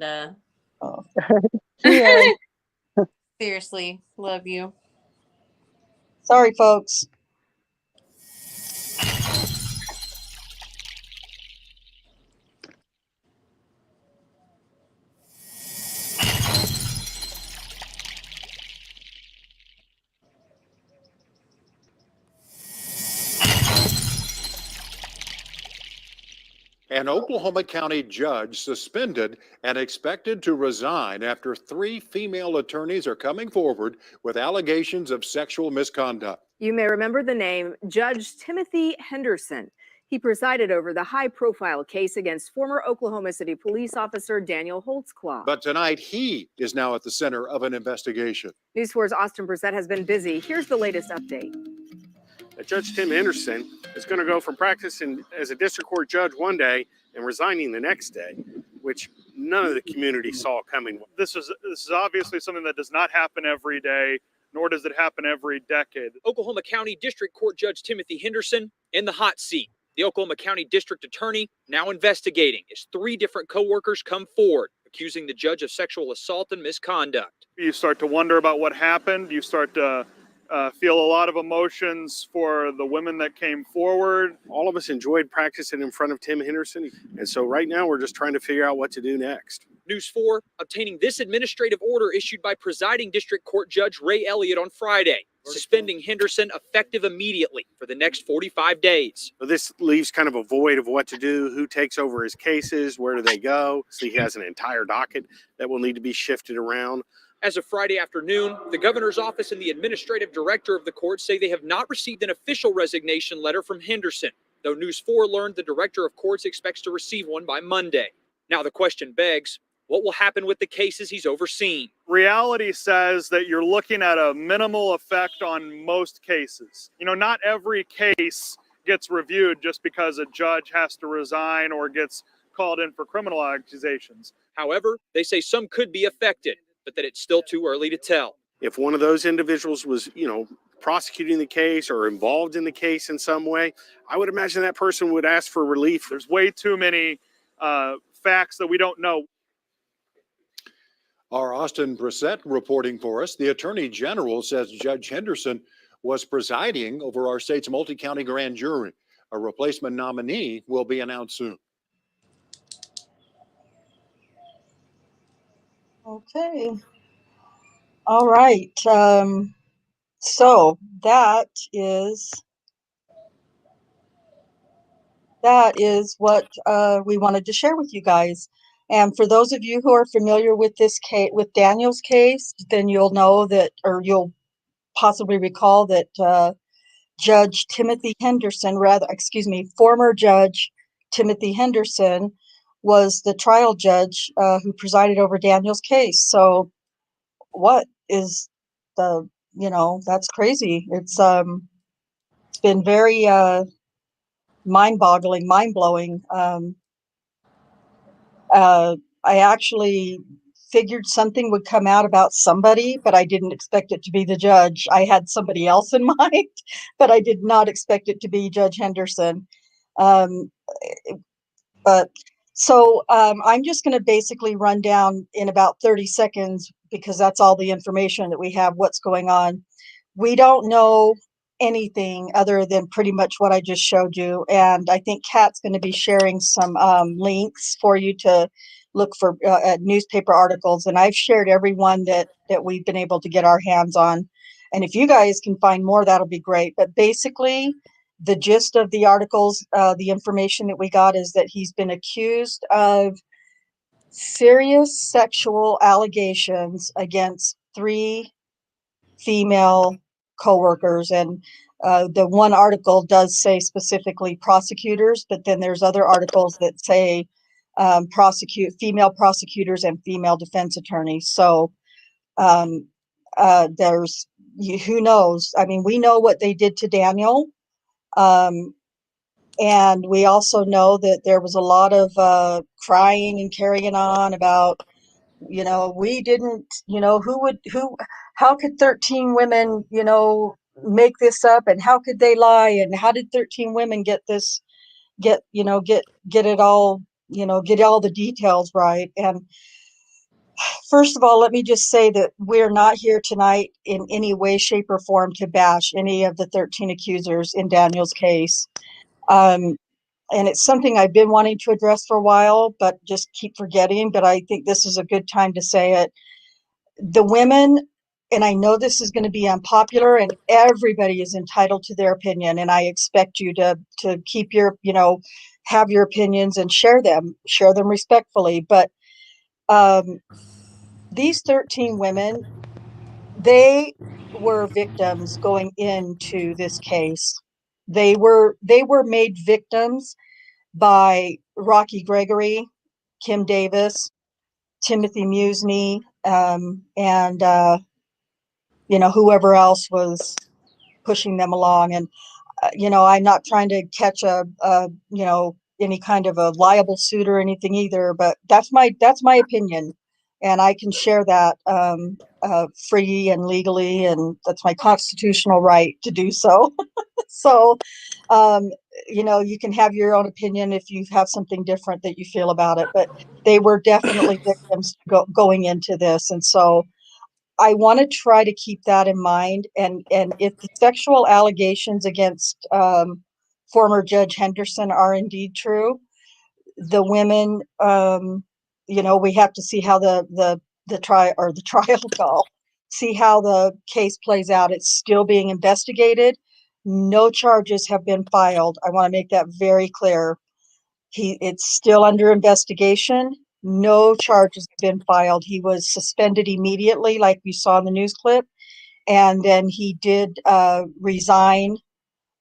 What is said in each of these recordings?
Uh, Oh. See ya. Seriously, love you. Sorry, folks. An Oklahoma County judge suspended and expected to resign after three female attorneys are coming forward with allegations of sexual misconduct. You may remember the name Judge Timothy Henderson. He presided over the high-profile case against former Oklahoma City police officer Daniel Holtzclaw. But tonight, he is now at the center of an investigation. News 4's Austin Brissett has been busy. Here's the latest update. Judge Tim Henderson is going to go from practicing as a district court judge one day and resigning the next day, which none of the community saw coming. This is obviously something that does not happen every day, nor does it happen every decade. Oklahoma County District Court Judge Timothy Henderson in the hot seat. The Oklahoma County District Attorney now investigating as three different co-workers come forward, accusing the judge of sexual assault and misconduct. You start to wonder about what happened. You start to feel a lot of emotions for the women that came forward. All of us enjoyed practicing in front of Tim Henderson, and so right now we're just trying to figure out what to do next. News 4 obtaining this administrative order issued by presiding District Court Judge Ray Elliott on Friday, suspending Henderson effective immediately for the next 45 days. So this leaves kind of a void of what to do, who takes over his cases, where do they go? So he has an entire docket that will need to be shifted around. As of Friday afternoon, the governor's office and the administrative director of the court say they have not received an official resignation letter from Henderson, though News 4 learned the director of courts expects to receive one by Monday. Now the question begs, what will happen with the cases he's overseen? Reality says that you're looking at a minimal effect on most cases. You know, not every case gets reviewed just because a judge has to resign or gets called in for criminal accusations. However, they say some could be affected, but that it's still too early to tell. If one of those individuals was, prosecuting the case or involved in the case in some way, I would imagine that person would ask for relief. There's way too many facts that we don't know. Our Austin Brissett reporting for us. The Attorney General says Judge Henderson was presiding over our state's multi-county grand jury. A replacement nominee will be announced soon. Okay. All right. So that is what we wanted to share with you guys. And for those of you who are familiar with this case, with Daniel's case, then you'll know that, or you'll possibly recall that Judge Timothy Henderson, former Judge Timothy Henderson was the trial judge who presided over Daniel's case. So what is that's crazy. It's been very mind-boggling, mind-blowing. I actually figured something would come out about somebody, but I didn't expect it to be the judge. I had somebody else in mind, but I did not expect it to be Judge Henderson. I'm just going to basically run down in about 30 seconds because that's all the information that we have, what's going on. We don't know anything other than pretty much what I just showed you. And I think Kat's going to be sharing some links for you to look for newspaper articles. And I've shared every one that we've been able to get our hands on. And if you guys can find more, that'll be great. But basically, the gist of the articles, the information that we got is that he's been accused of serious sexual allegations against 3 female co-workers. And the one article does say specifically prosecutors, but then there's other articles that say female prosecutors and female defense attorneys. So there's, who knows? I mean, we know what they did to Daniel. And we also know that there was a lot of crying and carrying on about, we didn't, how could 13 women, make this up, and how could they lie, and how did 13 women get it all, get all the details right. And First of all, let me just say that we're not here tonight in any way, shape, or form to bash any of the 13 accusers in Daniel's case. And it's something I've been wanting to address for a while, but just keep forgetting. But I think this is a good time to say it. The women, and I know this is going to be unpopular, and everybody is entitled to their opinion. And I expect you to keep your, have your opinions and share them respectfully. But these 13 women, they were victims going into this case. They were made victims by Rocky Gregory, Kim Davis, Timothy Musney, and whoever else was pushing them along. And I'm not trying to catch any kind of a liable suit or anything either, but that's my opinion, and I can share that free and legally, and that's my constitutional right to do so. So, you can have your own opinion if you have something different that you feel about it, but they were definitely victims going into this. And so I want to try to keep that in mind. And if the sexual allegations against former Judge Henderson are indeed true, the women, we have to see how the trial go, see how the case plays out. It's still being investigated. No charges have been filed. I want to make that very clear. It's still under investigation. No charges have been filed. He was suspended immediately, like you saw in the news clip. And then he did resign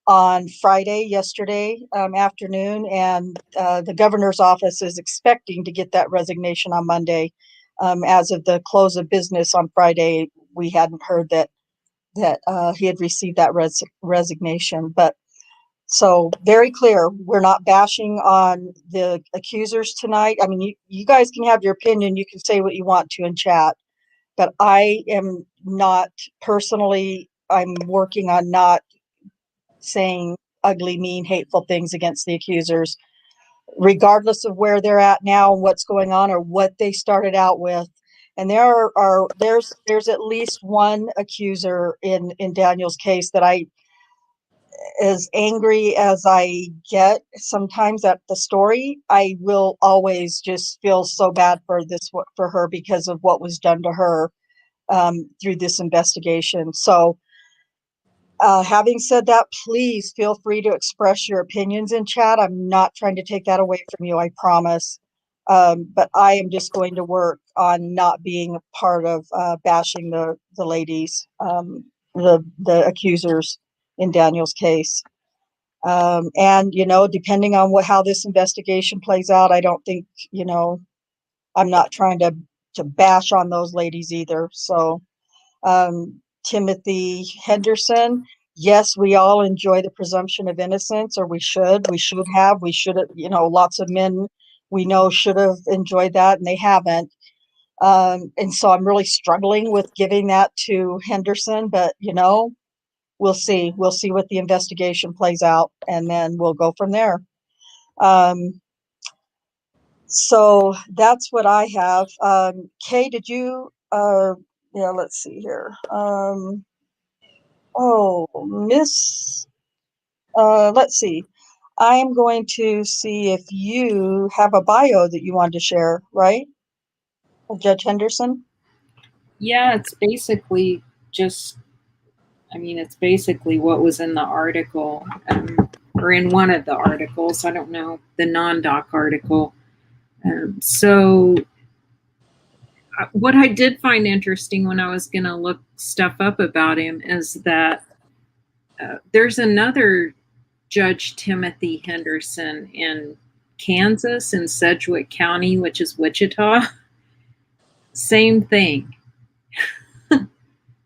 on Friday, yesterday afternoon. And the governor's office is expecting to get that resignation on Monday. As of the close of business on Friday, we hadn't heard that he had received that resignation. But so very clear, we're not bashing on the accusers tonight. I mean, you guys can have your opinion. You can say what you want to in chat, but I am not personally, I'm working on not saying ugly, mean, hateful things against the accusers, regardless of where they're at now, what's going on, or what they started out with. And there's at least one accuser in Daniel's case that as angry as I get sometimes at the story, I will always just feel so bad for her because of what was done to her through this investigation. So having said that, please feel free to express your opinions in chat. I'm not trying to take that away from you, I promise. But I am just going to work on not being a part of bashing the ladies, the accusers in Daniel's case. And depending on how this investigation plays out, I don't think, I'm not trying to bash on those ladies either. So Timothy Henderson, yes, we all enjoy the presumption of innocence, or we should have, lots of men we know should have enjoyed that, and they haven't. And so I'm really struggling with giving that to Henderson, but we'll see what the investigation plays out, and then we'll go from there. So that's what I have. Kay, did you, let's see here. Let's see. I'm going to see if you have a bio that you want to share, right? Of Judge Henderson? Yeah, it's basically what was in the article, or in one of the articles. I don't know, the non-doc article. So what I did find interesting when I was going to look stuff up about him is that there's another Judge Timothy Henderson in Kansas, in Sedgwick County, which is Wichita. Same thing.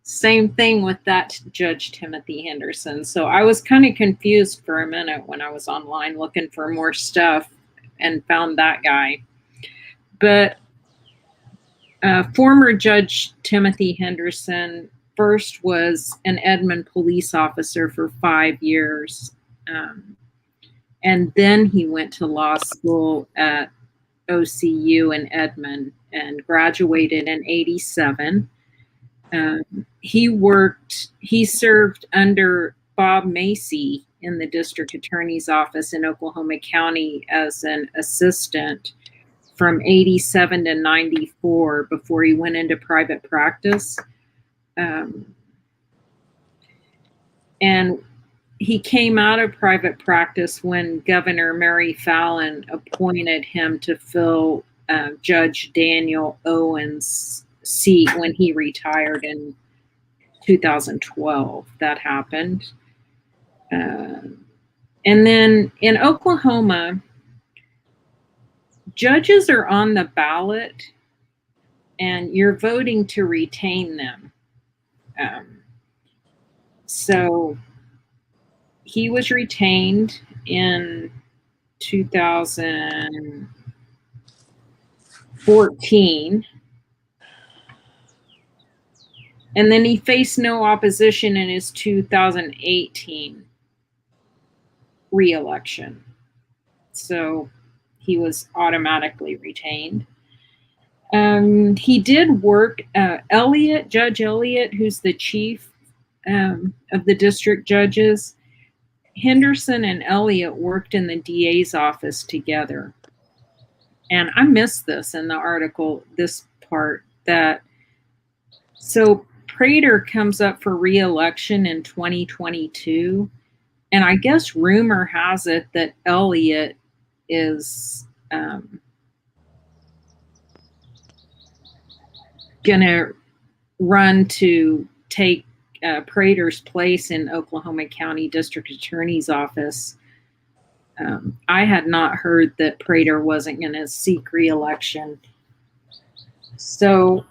Same thing with that Judge Timothy Henderson. So I was kind of confused for a minute when I was online looking for more stuff and found that guy. But former Judge Timothy Henderson first was an Edmond police officer for 5 years. And then he went to law school at OCU in Edmond. and graduated in 87. He served under Bob Macy in the district attorney's office in Oklahoma County as an assistant from 87 to 94 before he went into private practice. And he came out of private practice when Governor Mary Fallin appointed him to fill Judge Daniel Owen's seat when he retired in 2012. That happened. And then in Oklahoma, judges are on the ballot and you're voting to retain them. So he was retained in 2014. And then he faced no opposition in his 2018 re-election. So he was automatically retained. He did work, Judge Elliott, who's the chief of the district judges, Henderson and Elliott worked in the DA's office together. And I missed this in the article, this part, that so Prater comes up for re-election in 2022. And I guess rumor has it that Elliott is gonna run to take Prater's place in Oklahoma County District Attorney's Office. I had not heard that Prater wasn't going to seek re-election. So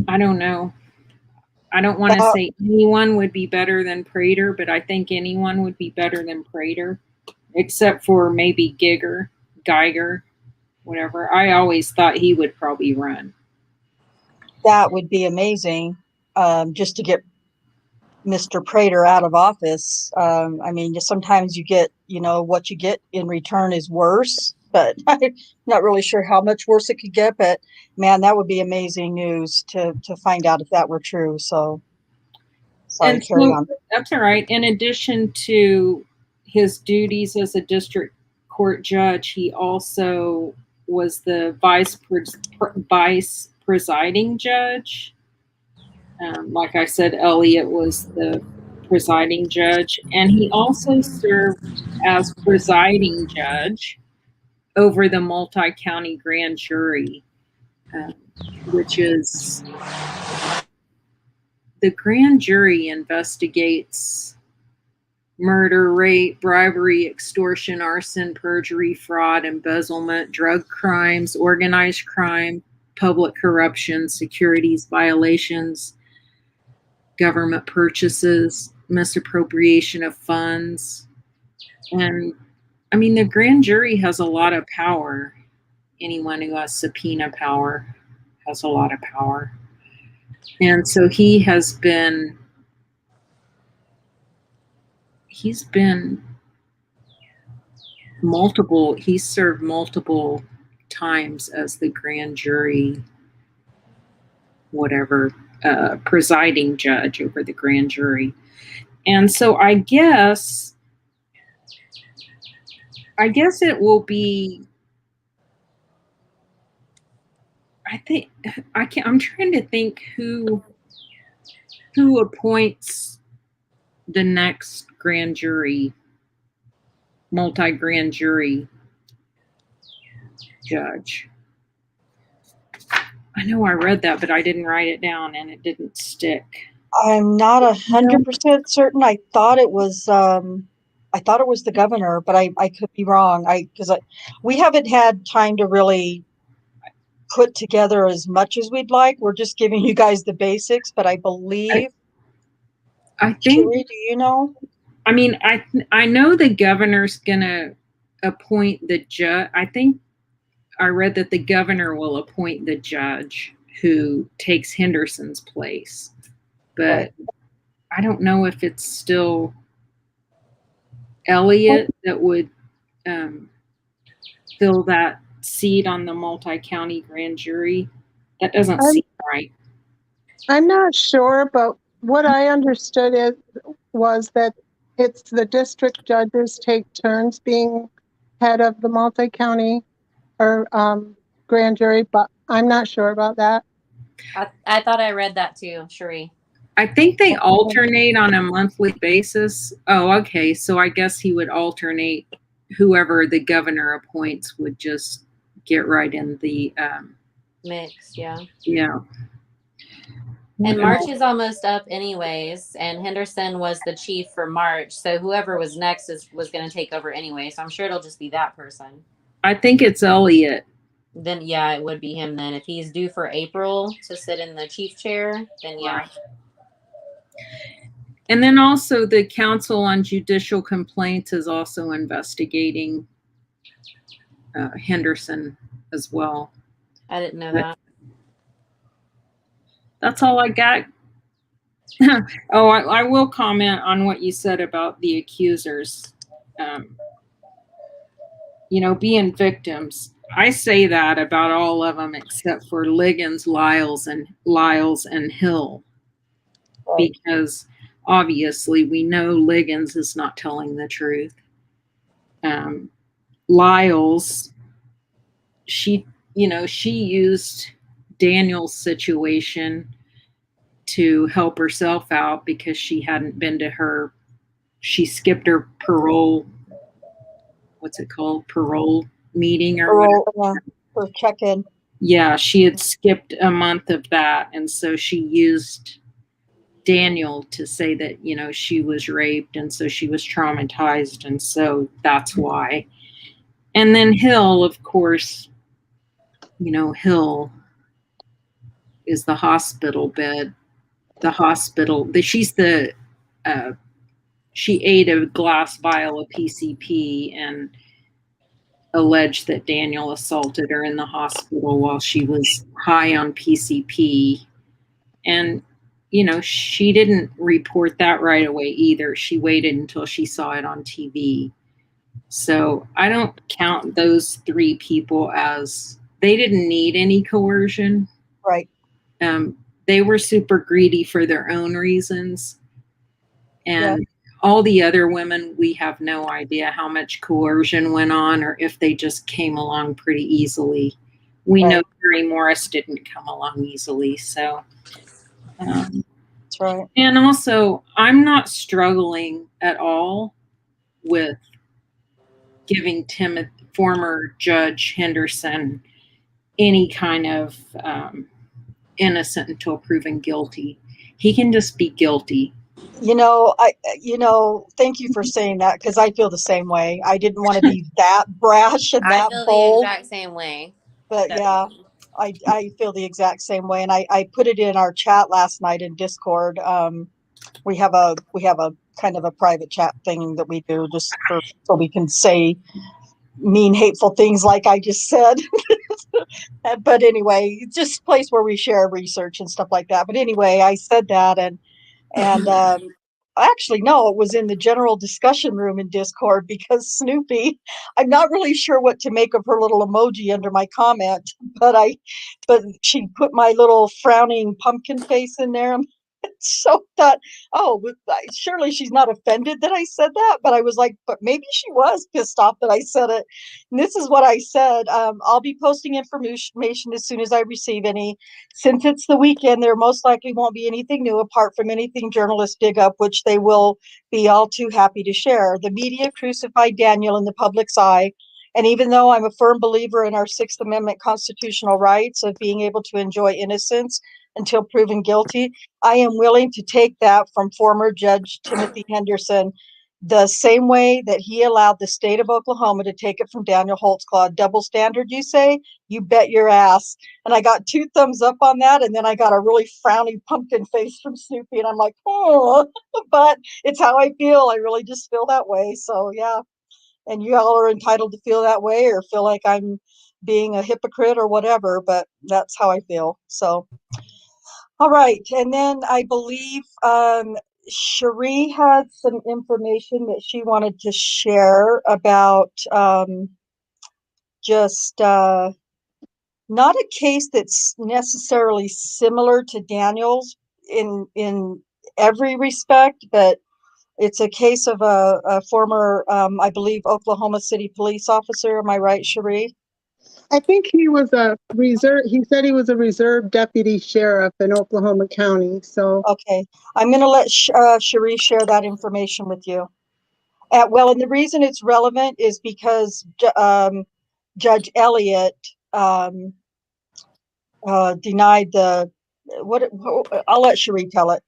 I don't know. I don't want to say anyone would be better than Prater, but I think anyone would be better than Prater, except for maybe Geiger, whatever. I always thought he would probably run. That would be amazing, just to get Mr. Prater out of office. I mean, just sometimes you get, what you get in return is worse, but I'm not really sure how much worse it could get. But man, that would be amazing news to find out if that were true. So sorry, And carry on. That's all right. In addition to his duties as a district court judge, he also was the vice presiding judge. Like I said, Elliott was the presiding judge, and he also served as presiding judge over the multi-county grand jury, which is the grand jury investigates murder, rape, bribery, extortion, arson, perjury, fraud, embezzlement, drug crimes, organized crime, public corruption, securities violations, government purchases, misappropriation of funds. And I mean, the grand jury has a lot of power. Anyone who has subpoena power has a lot of power. And so he's served multiple times as the grand jury, presiding judge over the grand jury. And so I guess it will be, I'm trying to think who appoints the next grand jury, multi-grand jury judge. I know I read that, but I didn't write it down and it didn't stick. I'm not 100% certain. I thought it was the governor, but I could be wrong. Because we haven't had time to really put together as much as we'd like. We're just giving you guys the basics, but I believe. I think. Sherry, do you know? I mean, I know the governor's gonna appoint the judge. I think I read that the governor will appoint the judge who takes Henderson's place, but I don't know if it's still Elliott that would fill that seat on the multi-county grand jury. That doesn't I'm, seem right. I'm not sure, but what I understood was that it's the district judges take turns being head of the multi-county or grand jury, but I'm not sure about that. I thought I read that too, Cherie. I think they alternate on a monthly basis. Oh, okay. So I guess he would alternate. Whoever the governor appoints would just get right in the Mix, yeah. yeah. And March is almost up anyways, and Henderson was the chief for March, so whoever was next was going to take over anyway, so I'm sure it'll just be that person. I think it's Elliot. Then yeah, it would be him then. If he's due for April to sit in the chief chair, then yeah. And then also the Council on Judicial Complaints is also investigating Henderson as well. I didn't know that. That's all I got. Oh, I will comment on what you said about the accusers. You know, being victims. I say that about all of them except for Liggins, Lyles, and Hill, because obviously we know Liggins is not telling the truth. Lyles, she used Daniel's situation to help herself out because she hadn't been to she skipped her parole, what's it called? Parole meeting or whatever. For check-in. Yeah, she had skipped a month of that. And so she used Daniel to say that, you know, she was raped and so she was traumatized. And so that's why. And then Hill, of course, you know, Hill is the hospital bed. The hospital, she ate a glass vial of PCP and alleged that Daniel assaulted her in the hospital while she was high on PCP. And, you know, she didn't report that right away either. She waited until she saw it on TV. So I don't count those three people as, they didn't need any coercion. Right. They were super greedy for their own reasons. And all the other women, we have no idea how much coercion went on or if they just came along pretty easily. We know Mary Morris didn't come along easily. So, that's right. And also, I'm not struggling at all with giving former Judge Henderson any kind of innocent until proven guilty. He can just be guilty. Thank you for saying that because I feel the same way. I didn't want to be that brash and that bold. The exact same way. But definitely. Yeah, I feel the exact same way. And I put it in our chat last night in Discord. We have a kind of a private chat thing that we do just so we can say mean, hateful things like I just said. But anyway, it's just a place where we share research and stuff like that. But anyway, I said that and actually, no, it was in the general discussion room in Discord because Snoopy, I'm not really sure what to make of her little emoji under my comment, but she put my little frowning pumpkin face in there. So thought, oh, surely she's not offended that I said that. But I was like, but maybe she was pissed off that I said it. And this is what I said. I'll be posting information as soon as I receive any. Since it's the weekend, there most likely won't be anything new apart from anything journalists dig up, which they will be all too happy to share. The media crucified Daniel in the public's eye. And even though I'm a firm believer in our Sixth Amendment constitutional rights of being able to enjoy innocence until proven guilty, I am willing to take that from former Judge Timothy Henderson the same way that he allowed the state of Oklahoma to take it from Daniel Holtzclaw. Double standard, you say? You bet your ass. And I got 2 thumbs up on that, and then I got a really frowny pumpkin face from Snoopy, and I'm like, oh, but it's how I feel. I really just feel that way. So, yeah. And you all are entitled to feel that way or feel like I'm being a hypocrite or whatever, but that's how I feel. So, all right. And then I believe Cherie had some information that she wanted to share about just not a case that's necessarily similar to Daniel's in every respect, but it's a case of a former, I believe, Oklahoma City police officer. Am I right, Cherie? I think he was a reserve. He said he was a reserve deputy sheriff in Oklahoma County. So Okay, I'm going to let Cherie share that information with you. Well, and the reason it's relevant is because Judge Elliott denied the I'll let Cherie tell it.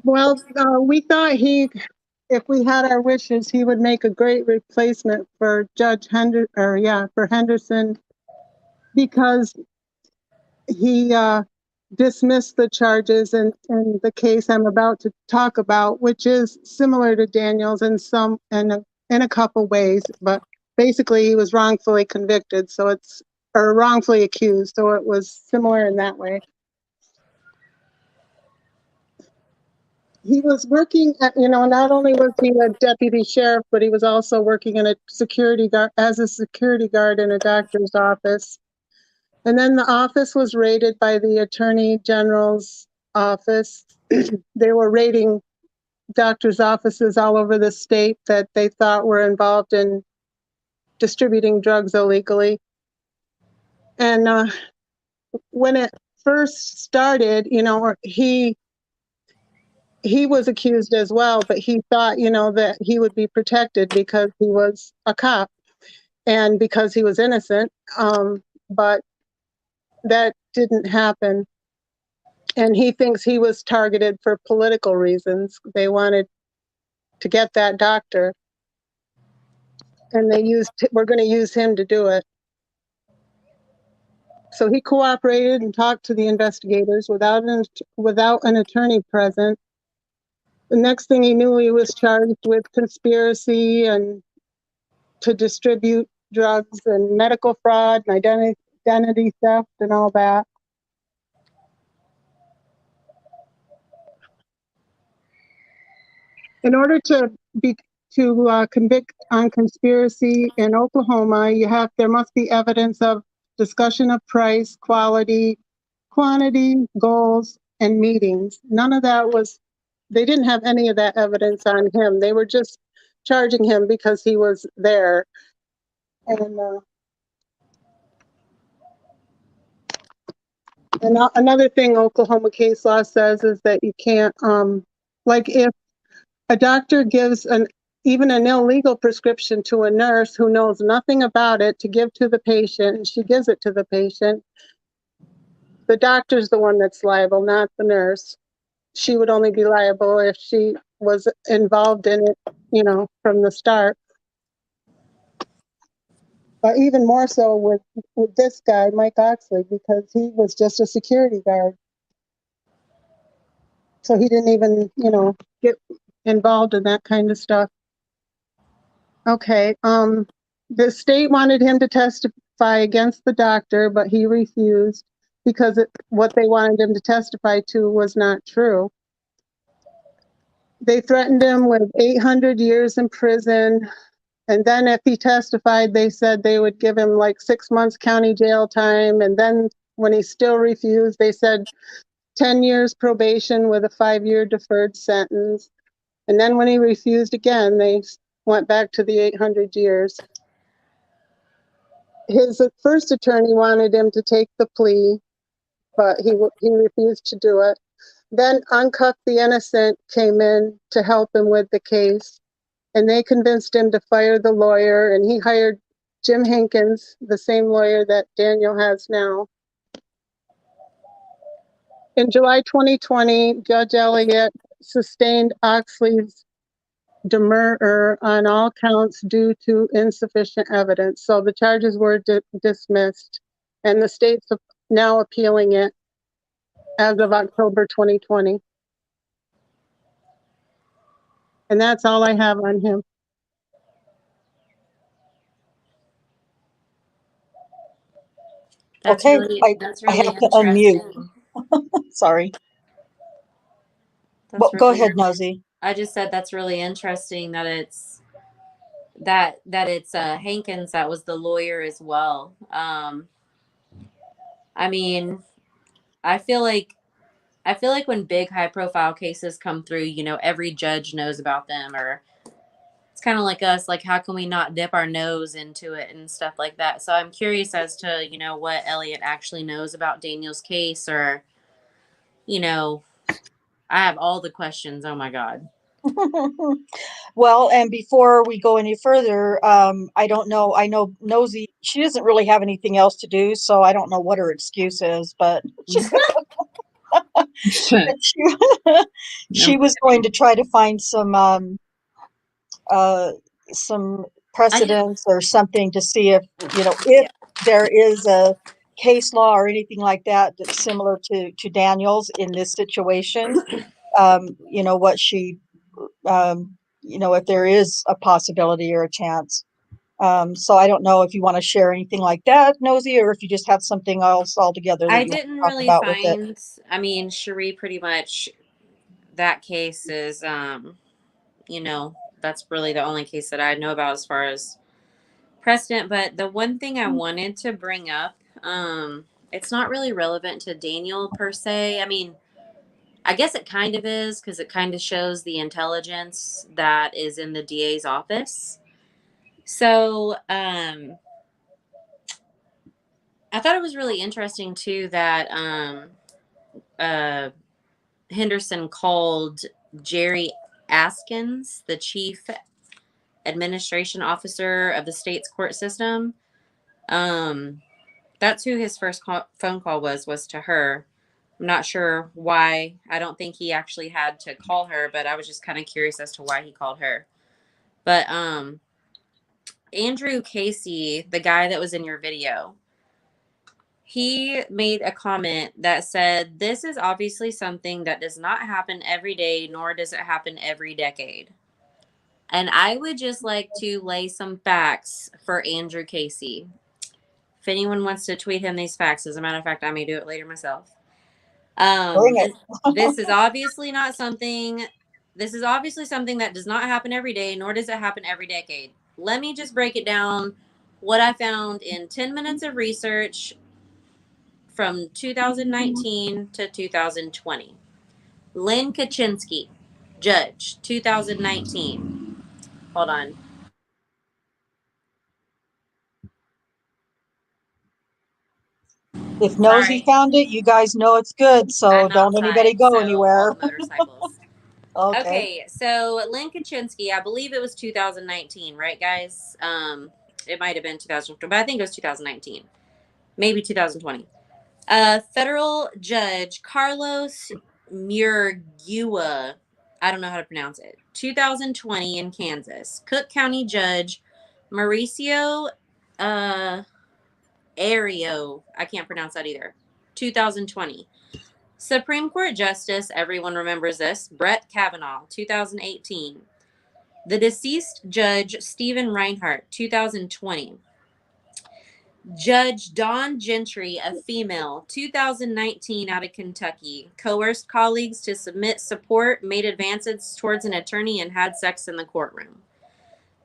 well, we thought if we had our wishes, he would make a great replacement for Judge for Henderson, because he dismissed the charges in the case I'm about to talk about, which is similar to Daniel's in a couple ways, but basically he was wrongfully convicted, or wrongfully accused, so it was similar in that way. He was working at, not only was he a deputy sheriff, but he was also working in as a security guard in a doctor's office. And then the office was raided by the Attorney General's office. They were raiding doctors' offices all over the state that they thought were involved in distributing drugs illegally. And when it first started, he was accused as well, but he thought, that he would be protected because he was a cop and because he was innocent. But that didn't happen. And he thinks he was targeted for political reasons. They wanted to get that doctor, and we're going to use him to do it. So he cooperated and talked to the investigators without an attorney present. The next thing he knew, he was charged with conspiracy and to distribute drugs and medical fraud and identity theft and all that. In order to convict on conspiracy in Oklahoma, there must be evidence of discussion of price, quality, quantity, goals, and meetings. None of that they didn't have any of that evidence on him. They were just charging him because he was there. And another thing Oklahoma case law says is that you can't, if a doctor gives even an illegal prescription to a nurse who knows nothing about it to give to the patient, and she gives it to the patient, the doctor's the one that's liable, not the nurse. She would only be liable if she was involved in it, from the start. But even more so with this guy, Mike Oxley, because he was just a security guard. So he didn't even, get involved in that kind of stuff. Okay, the state wanted him to testify against the doctor, but he refused because what they wanted him to testify to was not true. They threatened him with 800 years in prison, and then if he testified, they said they would give him like 6 months county jail time, and then when he still refused, they said 10 years probation with a 5-year deferred sentence. And then when he refused again, they went back to the 800 years. His first attorney wanted him to take the plea, but he refused to do it. Then Uncuff the Innocent came in to help him with the case, and they convinced him to fire the lawyer, and he hired Jim Hankins, the same lawyer that Daniel has now. In July 2020, Judge Elliott sustained Oxley's demurrer on all counts due to insufficient evidence. So the charges were dismissed, and the state's now appealing it as of October 2020. And that's all I have on him. That's Okay, that's I really have to unmute. interesting. Sorry. That's Go really ahead, Nosy. I just said that's really interesting that it's that it's Hankins that was the lawyer as well. I mean, I feel like when big high profile cases come through, you know, every judge knows about them, or it's kind of like us, like how can we not dip our nose into it and stuff like that. So I'm curious as to, you know, what Elliot actually knows about Daniel's case, or, you know, I have all the questions. Oh my God. Well, and before we go any further, I don't know. I know Nosy, she doesn't really have anything else to do, so I don't know what her excuse is, but she, she was going to try to find uh, some precedents or something to see if, you know, if there is a case law or anything like that that's similar to Daniel's in this situation. You know, what she, you know, if there is a possibility or a chance. So I don't know if you want to share anything like that, Nosy, or if you just have something else altogether that I you want didn't to talk really about with it. find, I mean, Cherie, pretty much that case is, you know, that's really the only case that I know about as far as precedent. But the one thing I wanted to bring up, it's not really relevant to Daniel per se. I mean, I guess it kind of is, because it kind of shows the intelligence that is in the DA's office. So, I thought it was really interesting too that Henderson called Jerry Askins, the chief administration officer of the state's court system. That's who his first phone call was to her. I'm not sure why. I don't think he actually had to call her, but I was just kind of curious as to why he called her. But Andrew Casey, the guy that was in your video, he made a comment that said, "This is obviously something that does not happen every day, nor does it happen every decade." And I would just like to lay some facts for Andrew Casey. If anyone wants to tweet him these facts, as a matter of fact, I may do it later myself. Bring it. This is obviously not something. This is obviously something that does not happen every day, nor does it happen every decade. Let me just break it down. What I found in 10 minutes of research from 2019 to 2020. Lynn Kaczynski, judge, 2019. Hold on. If Nosy Sorry, found it, you guys know it's good, so I'm don't anybody outside, go so all anywhere. the motorcycles. Okay. Okay, so Lynn Kaczynski, I believe it was 2019, right, guys? It might have been 2020, but I think it was 2019, maybe 2020. Federal Judge Carlos Murguia, I don't know how to pronounce it, 2020 in Kansas. Cook County Judge Mauricio Ario, I can't pronounce that either, 2020. Supreme Court Justice, everyone remembers this, Brett Kavanaugh, 2018. The deceased Judge Stephen Reinhart, 2020. Judge Dawn Gentry, a female, 2019, out of Kentucky, coerced colleagues to submit support, made advances towards an attorney, and had sex in the courtroom.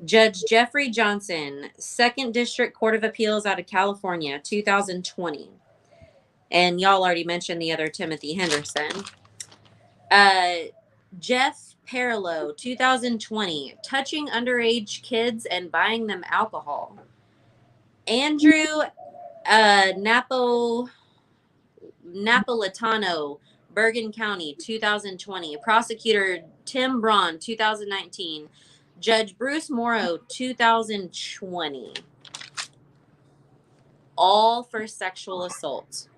Judge Jeffrey Johnson, 2nd District Court of Appeals out of California, 2020. And y'all already mentioned the other Timothy Henderson. Jeff Parlow, 2020, touching underage kids and buying them alcohol. Andrew Napolitano, Bergen County, 2020. Prosecutor Tim Braun, 2019. Judge Bruce Morrow, 2020. All for sexual assault.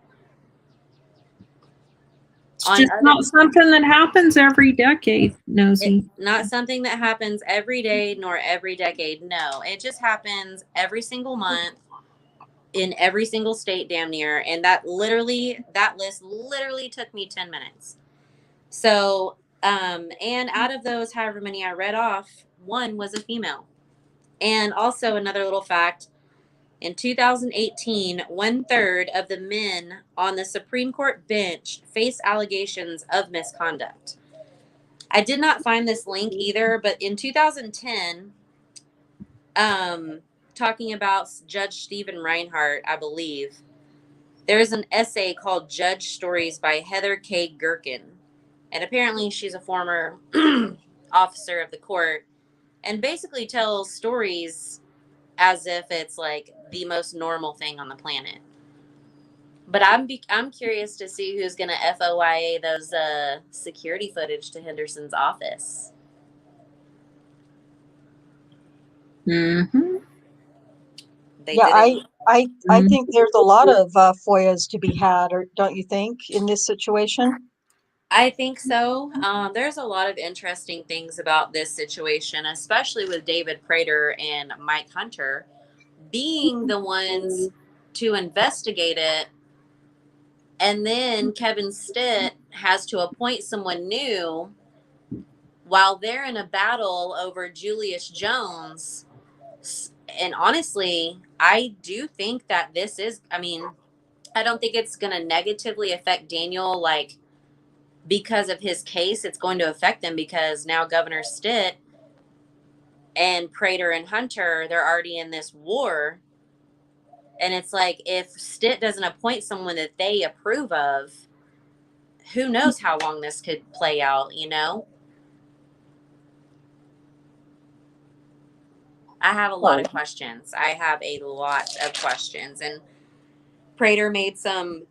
It's just not something that happens every decade, Nosy. Not something that happens every day nor every decade. No, it just happens every single month in every single state, damn near. And that list literally took me 10 minutes. So, and out of those, however many I read off, one was a female. And also another little fact, in 2018, 1/3 of the men on the Supreme Court bench face allegations of misconduct. I did not find this link either, but in 2010, talking about Judge Stephen Reinhardt, I believe. There's an essay called Judge Stories by Heather K. Gherkin. And apparently she's a former officer of the court and basically tells stories as if it's like the most normal thing on the planet. But I'm curious to see who's going to FOIA those security footage to Henderson's office. Mm-hmm. They Yeah, did it. I think there's a lot of FOIAs to be had, or don't you think, in this situation? I think so. There's a lot of interesting things about this situation, especially with David Prater and Mike Hunter being the ones to investigate it. And then Kevin Stitt has to appoint someone new while they're in a battle over Julius Jones. And honestly, I do think that this is, I mean, I don't think it's going to negatively affect Daniel, like, because of his case. It's going to affect him because now Governor Stitt and Prater and Hunter, they're already in this war. And it's like, if Stitt doesn't appoint someone that they approve of, who knows how long this could play out, you know? I have a lot of questions. I have a lot of questions. And Prater made some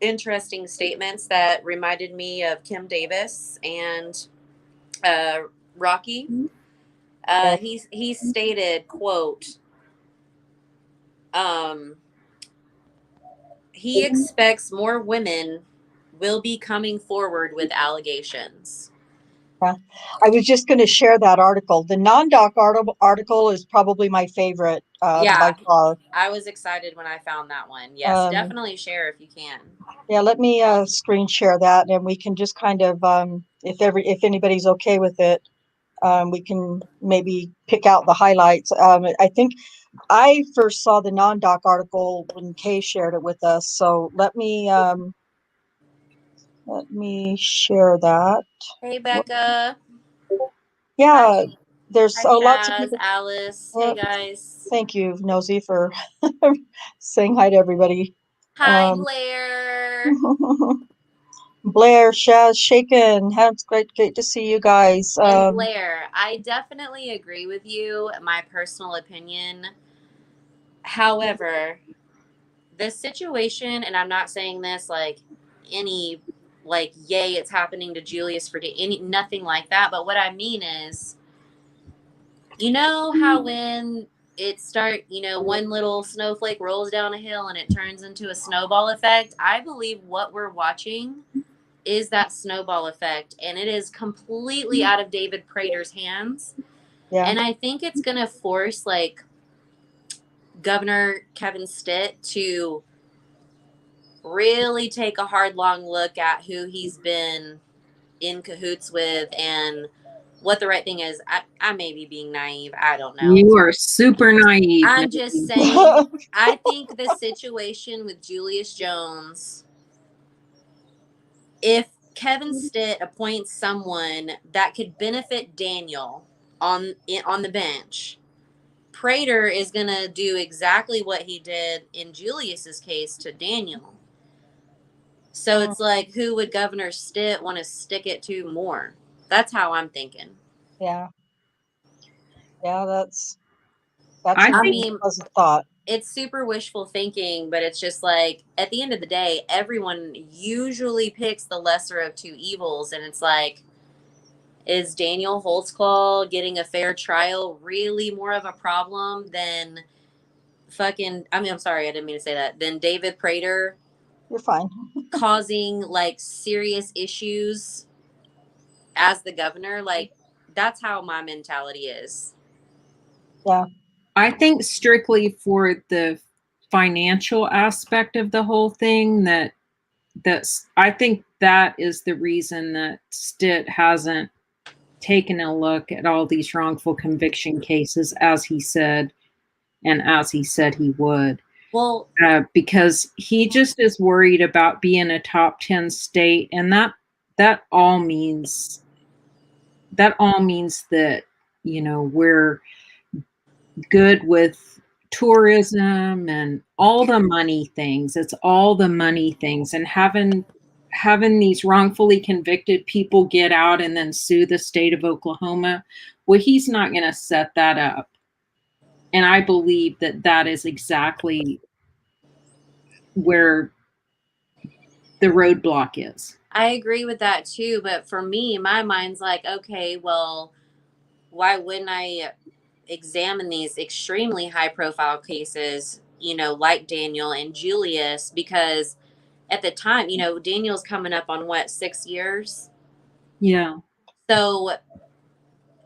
interesting statements that reminded me of Kim Davis and Rocky. He stated, quote, he expects more women will be coming forward with allegations. Yeah. I was just going to share that article. The non-doc article is probably my favorite by far. I was excited when I found that one. Yes, definitely share if you can. Yeah, let me screen share that, and we can just kind of, if anybody's okay with it, we can maybe pick out the highlights. I think I first saw the non-doc article when Kay shared it with us. So let me share that. Hey, Becca. Yeah, there's Hi, lots of Chaz, people. Alice. Hey, guys. Thank you, Nosy, for saying hi to everybody. Hi, Blair. Blair, Shaz, Shaken. It's great to see you guys. And Blair, I definitely agree with you, my personal opinion. However, the situation, and I'm not saying this like any, like, yay, it's happening to Julius for nothing like that. But what I mean is, you know how when one little snowflake rolls down a hill and it turns into a snowball effect? I believe what we're watching is that snowball effect, and it is completely out of David Prater's hands. Yeah. And I think it's going to force, like, Governor Kevin Stitt to really take a hard, long look at who he's been in cahoots with and what the right thing is. I may be being naive. I don't know. You are super naive. I'm just saying, I think the situation with Julius Jones, if Kevin Stitt appoints someone that could benefit Daniel on the bench, Prater is going to do exactly what he did in Julius's case to Daniel. So it's like, who would Governor Stitt want to stick it to more? That's how I'm thinking. Yeah. Yeah, that's I a mean, pleasant thought. It's super wishful thinking, but it's just like, at the end of the day, everyone usually picks the lesser of two evils. And it's like, is Daniel Holtzclaw getting a fair trial really more of a problem than I'm sorry, I didn't mean to say that. Than David Prater? You're fine. Causing, like, serious issues as the governor? Like, that's how my mentality is. Yeah. I think strictly for the financial aspect of the whole thing, I think that is the reason that Stitt hasn't taken a look at all these wrongful conviction cases as he said he would. Well, because he just is worried about being a top 10 state, and that all means that, you know, we're good with tourism and all the money things. It's all the money things, and having these wrongfully convicted people get out and then sue the state of Oklahoma. Well, he's not going to set that up. And I believe that that is exactly where the roadblock is. I agree with that too, but for me, my mind's like, okay, well, why wouldn't I examine these extremely high profile cases, like Daniel and Julius? Because at the time, Daniel's coming up on what, 6 years? Yeah. So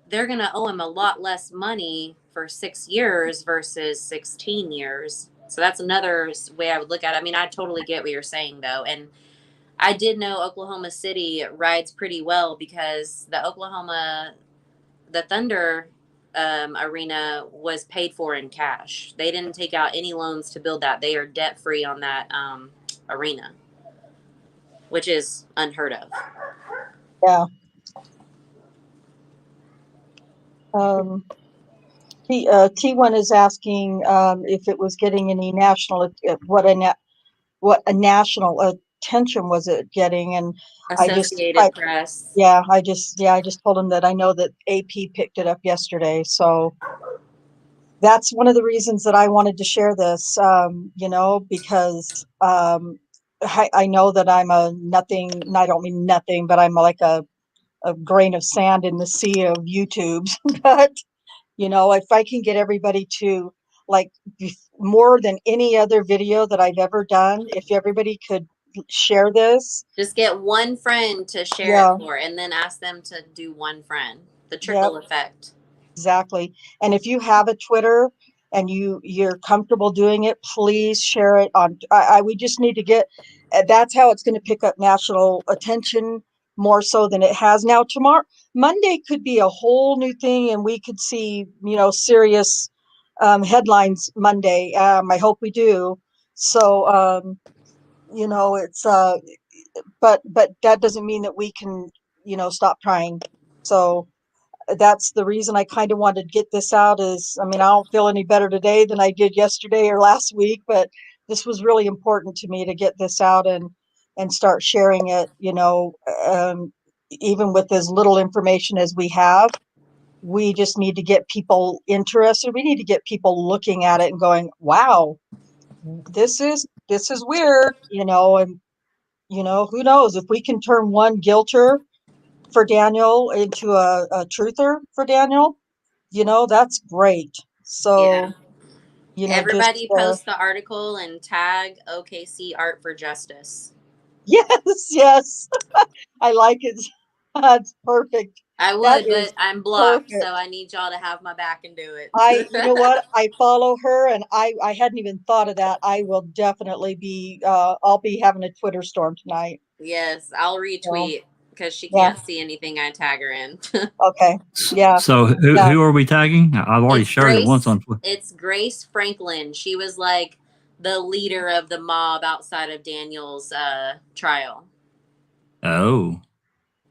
they're going to owe him a lot less money for 6 years versus 16 years. So that's another way I would look at it. I mean, I totally get what you're saying, though. And I did know Oklahoma City rides pretty well because the Thunder arena was paid for in cash. They didn't take out any loans to build that. They are debt free on that arena, which is unheard of. Yeah. T1 is asking if it was getting any national, what a national attention was it getting, and Associated Press. I just told him that I know that AP picked it up yesterday, so that's one of the reasons that I wanted to share this, because I know that I'm a nothing, and I don't mean nothing, but I'm like a grain of sand in the sea of YouTubes, but if I can get everybody to, like, more than any other video that I've ever done, if everybody could share this. Just get one friend to share Yeah. it for, and then ask them to do one friend. The Yep. trickle effect. Exactly. And if you have a Twitter and you're comfortable doing it, please share it on. We just need to get. That's how it's going to pick up national attention more so than it has now. Monday could be a whole new thing, and we could see serious headlines Monday. I hope we do. So it's but that doesn't mean that we can stop trying. So that's the reason I kind of wanted to get this out. I don't feel any better today than I did yesterday or last week, but this was really important to me to get this out and start sharing it, even with as little information as we have. We just need to get people interested. We need to get people looking at it and going, wow, this is weird, and who knows if we can turn one guilter for Daniel into a truther for Daniel, that's great. So, Everybody post the article and tag OKC Art for Justice. Yes. I like it. That's perfect. I would, but I'm blocked, so I need y'all to have my back and do it. You know what? I follow her, and I hadn't even thought of that. I will definitely be, I'll be having a Twitter storm tonight. Yes, I'll retweet because she can't see anything I tag her in. Okay. Yeah. So who are we tagging? I've already shared it once on Twitter. It's Grace Franklin. She was like the leader of the mob outside of Daniel's trial. Oh.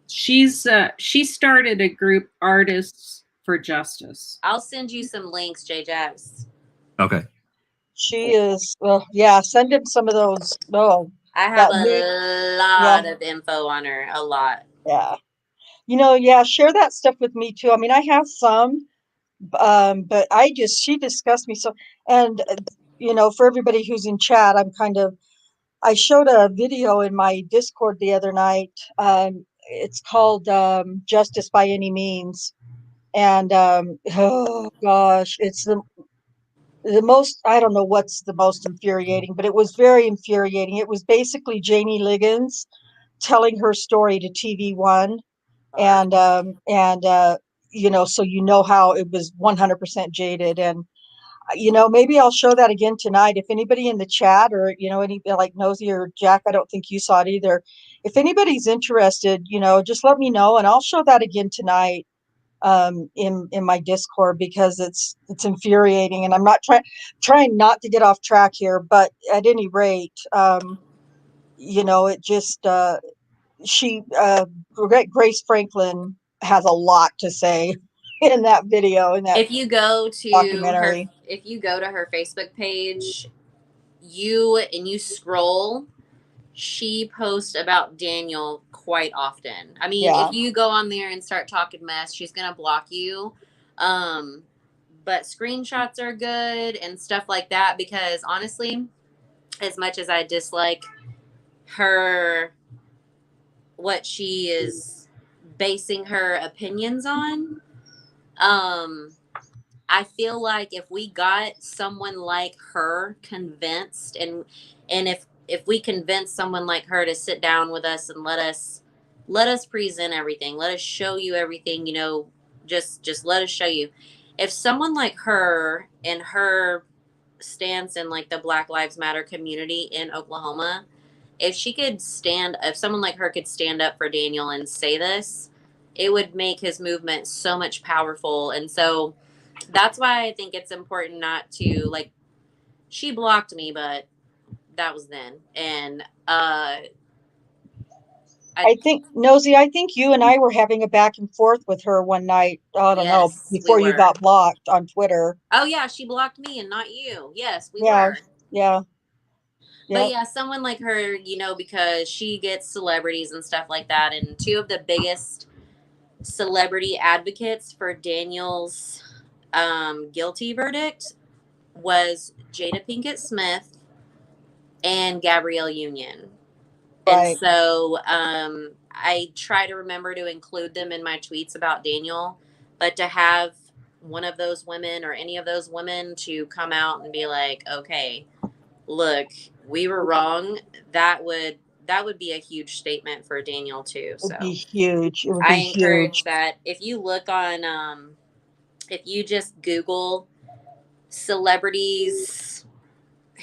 She started a group, Artists for Justice. I'll send you some links, J-Jax. Okay. She is, send him some of those. Oh, I have a lot of info on her. A lot. Yeah. Share that stuff with me too. I have some, but she disgusts me so. And, for everybody who's in chat, I showed a video in my Discord the other night. It's called Justice by Any Means. And, oh gosh, it's the most, I don't know what's the most infuriating, but it was very infuriating. It was basically Janie Liggins telling her story to TV1, and so how it was 100% jaded. And maybe I'll show that again tonight. If anybody in the chat or any like Nosy or Jack, I don't think you saw it either. If anybody's interested, just let me know, and I'll show that again tonight in my Discord, because it's infuriating. And I'm not trying not to get off track here, but at any rate, it just Grace Franklin has a lot to say. in that video, in that If you go to documentary. her Facebook page, you scroll, she posts about Daniel quite often. I mean, Yeah. if you go on there and start talking mess, she's gonna block you. But screenshots are good and stuff like that, because honestly, as much as I dislike her, what she is basing her opinions on, I feel like if we got someone like her convinced, and if we convince someone like her to sit down with us and let us present everything, let us show you everything, just let us show you. If someone like her and her stance in like the Black Lives Matter community in Oklahoma, if someone like her could stand up for Daniel and say this, it would make his movement so much powerful. And so that's why I think it's important not to, like, she blocked me, but that was then. And I think, Nosy, I think you and I were having a back and forth with her one night. I don't know, yes, we before you were. got blocked on Twitter. Oh yeah, she blocked me and not you. Yes, we Yeah. were. Yeah. But yeah, someone like her, because she gets celebrities and stuff like that, and two of the biggest celebrity advocates for Daniel's guilty verdict was Jada Pinkett Smith and Gabrielle Union. Right. And so I try to remember to include them in my tweets about Daniel, but to have one of those women or any of those women to come out and be like, okay, look, we were wrong, that would be a huge statement for Daniel too. It would So be huge. It would I be encourage huge. that if you look on if you just Google celebrities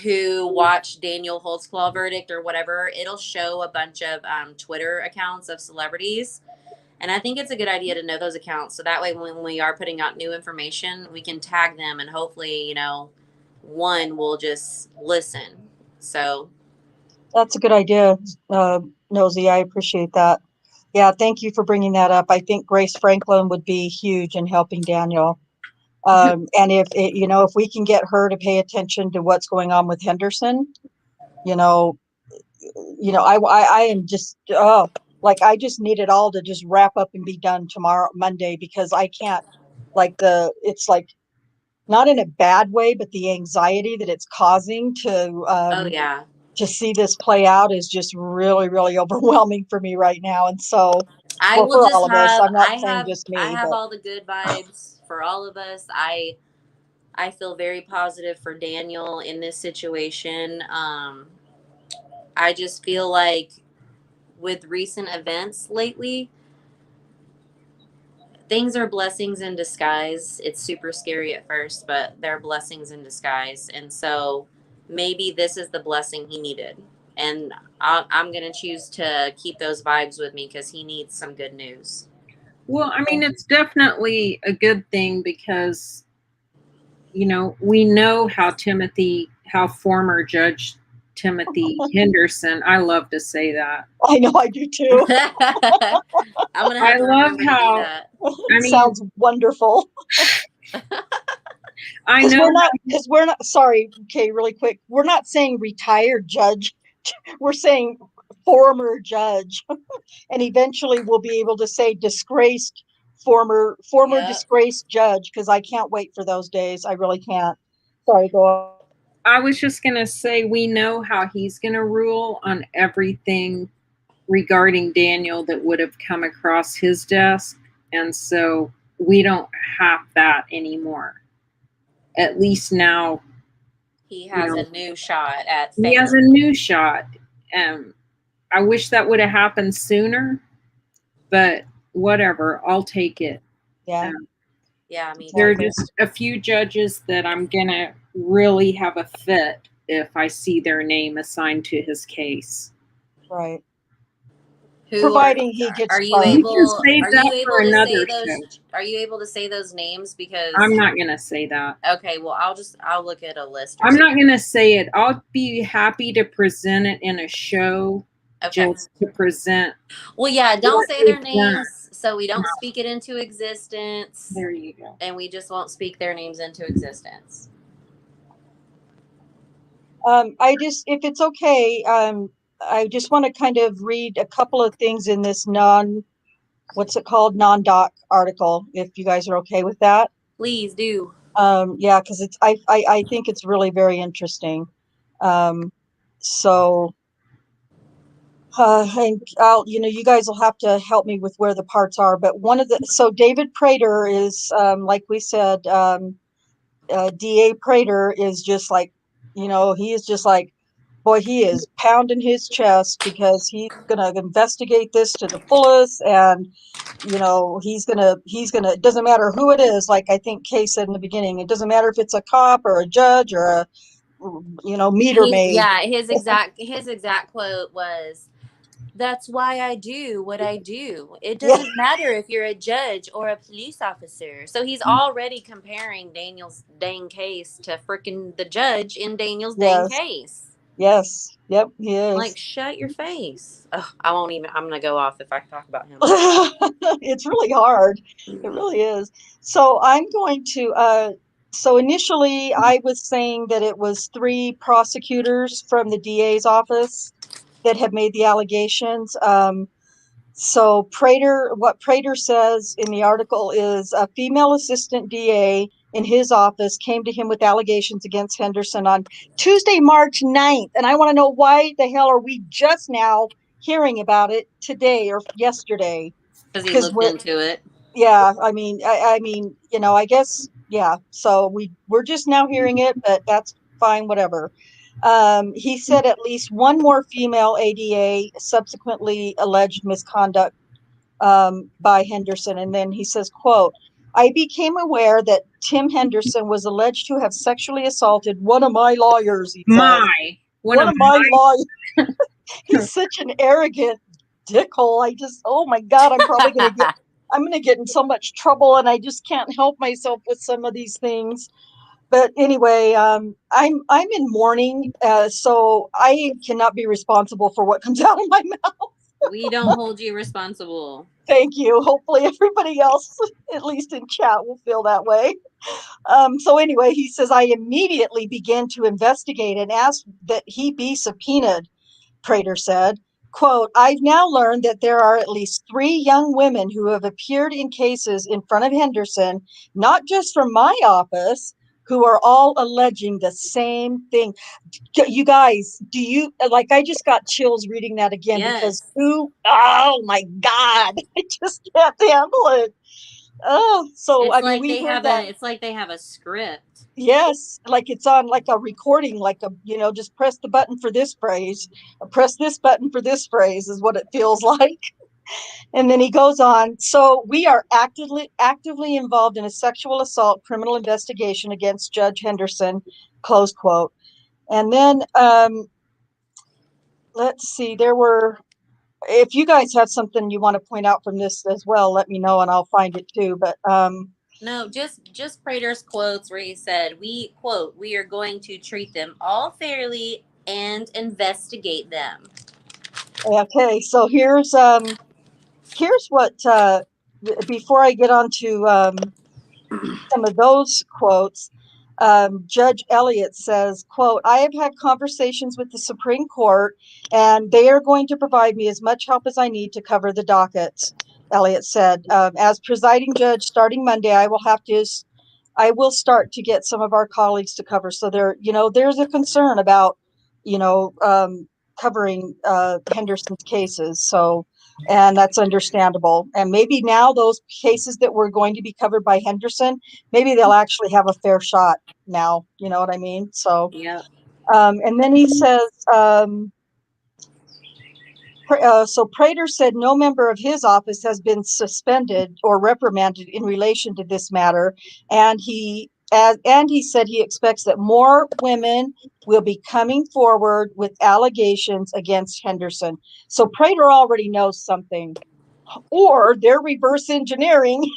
who watch Daniel Holtzclaw verdict or whatever, it'll show a bunch of Twitter accounts of celebrities. And I think it's a good idea to know those accounts. So that way, when we are putting out new information, we can tag them and hopefully, one will just listen. So That's a good idea, Nosy. I appreciate that. Yeah, thank you for bringing that up. I think Grace Franklin would be huge in helping Daniel. And if we can get her to pay attention to what's going on with Henderson, I am just, I just need it all to just wrap up and be done tomorrow, Monday, because I can't, it's like not in a bad way, but the anxiety that it's causing oh yeah, to see this play out is just really, really overwhelming for me right now. And so, I well, will for just all of us, have I'm not saying just I me, have but all the good vibes for all of us. I feel very positive for Daniel in this situation. I just feel like with recent events lately, things are blessings in disguise. It's super scary at first, but they're blessings in disguise. And so maybe this is the blessing he needed. And I'm going to choose to keep those vibes with me because he needs some good news. Well, I mean, it's definitely a good thing because, we know how former Judge Timothy Henderson, I love to say that. I know I do too. I'm going to have to remember to do that. It sounds wonderful. I know because we're not, sorry, okay, really quick. We're not saying retired judge. We're saying former judge. And eventually we'll be able to say disgraced former Yep. disgraced judge, because I can't wait for those days. I really can't. Sorry, go on. I was just going to say, we know how he's going to rule on everything regarding Daniel that would have come across his desk. And so we don't have that anymore. At least now. He has a new shot at fame. He has a new shot. I wish that would have happened sooner, but whatever, I'll take it. Yeah. Yeah, me too. There are just a few judges that I'm going to really have a fit if I see their name assigned to his case. Right. Providing he gets Are you able to say those names? Because I'm not going to say that. Okay, well, I'll look at a list. I'm not going to say it. I'll be happy to present it in a show. Okay. Just to present. Well, yeah, don't say their names. So we don't speak it into existence. There you go. And we just won't speak their names into existence. If it's okay, I just want to kind of read a couple of things in this non-doc article, if you guys are okay with that. Please do. Yeah, because I think it's really very interesting. And you guys will have to help me with where the parts are, but so David Prater is, like we said, DA Prater is just like, he is just like, boy, he is pounding his chest because he's going to investigate this to the fullest. And, it doesn't matter who it is. Like I think Kay said in the beginning, it doesn't matter if it's a cop or a judge or a, meter maid. Yeah. His exact quote was, "That's why I do what I do. It doesn't matter if you're a judge or a police officer." So he's already comparing Daniel's dang case to frickin' the judge in Daniel's dang case. Yes. Yep, he is. Like, shut your face. Ugh, I'm going to go off if I talk about him. It's really hard. It really is. So I'm going to, so initially I was saying that it was 3 prosecutors from the DA's office that have made the allegations. So what Prater says in the article is a female assistant DA in his office came to him with allegations against Henderson on Tuesday, March 9th. And I want to know, why the hell are we just now hearing about it today or yesterday? Because he looked into it. Yeah, I mean, I guess, yeah. So we're just now hearing it, but that's fine, whatever. He said at least one more female ADA subsequently alleged misconduct by Henderson. And then he says, quote, "I became aware that Tim Henderson was alleged to have sexually assaulted one of my lawyers." One of my lawyers. He's such an arrogant dickhole. Oh my God, I'm probably going to get in so much trouble, and I just can't help myself with some of these things. But anyway, I'm in mourning, so I cannot be responsible for what comes out of my mouth. We don't hold you responsible. Thank you. Hopefully everybody else, at least in chat, will feel that way. So anyway, he says, "I immediately began to investigate and asked that he be subpoenaed," Prater said. Quote, "I've now learned that there are at least 3 young women who have appeared in cases in front of Henderson, not just from my office, who are all alleging the same thing." You guys, I just got chills reading that again, because oh my God, I just can't handle it. Oh, so it's I mean, we heard that. It's like they have a script. Yes, like it's on like a recording, like just press the button for this phrase, press this button for this phrase is what it feels like. And then he goes on, "So we are actively involved in a sexual assault criminal investigation against Judge Henderson," close quote. And then let's see, if you guys have something you want to point out from this as well, let me know and I'll find it too. But no, just Prater's quotes where he said, "We are going to treat them all fairly and investigate them." Okay, so here's what before I get on to some of those quotes, Judge Elliott says, quote, "I have had conversations with the Supreme Court and they are going to provide me as much help as I need to cover the dockets," Elliott said. "As presiding judge starting Monday, I will start to get some of our colleagues to cover." So there's a concern about, covering Henderson's cases. So, and that's understandable. And maybe now those cases that were going to be covered by Henderson, maybe they'll actually have a fair shot now. You know what I mean? So, yeah. And then he says, so Prater said no member of his office has been suspended or reprimanded in relation to this matter. And he said he expects that more women will be coming forward with allegations against Henderson. So Prater already knows something, or they're reverse engineering.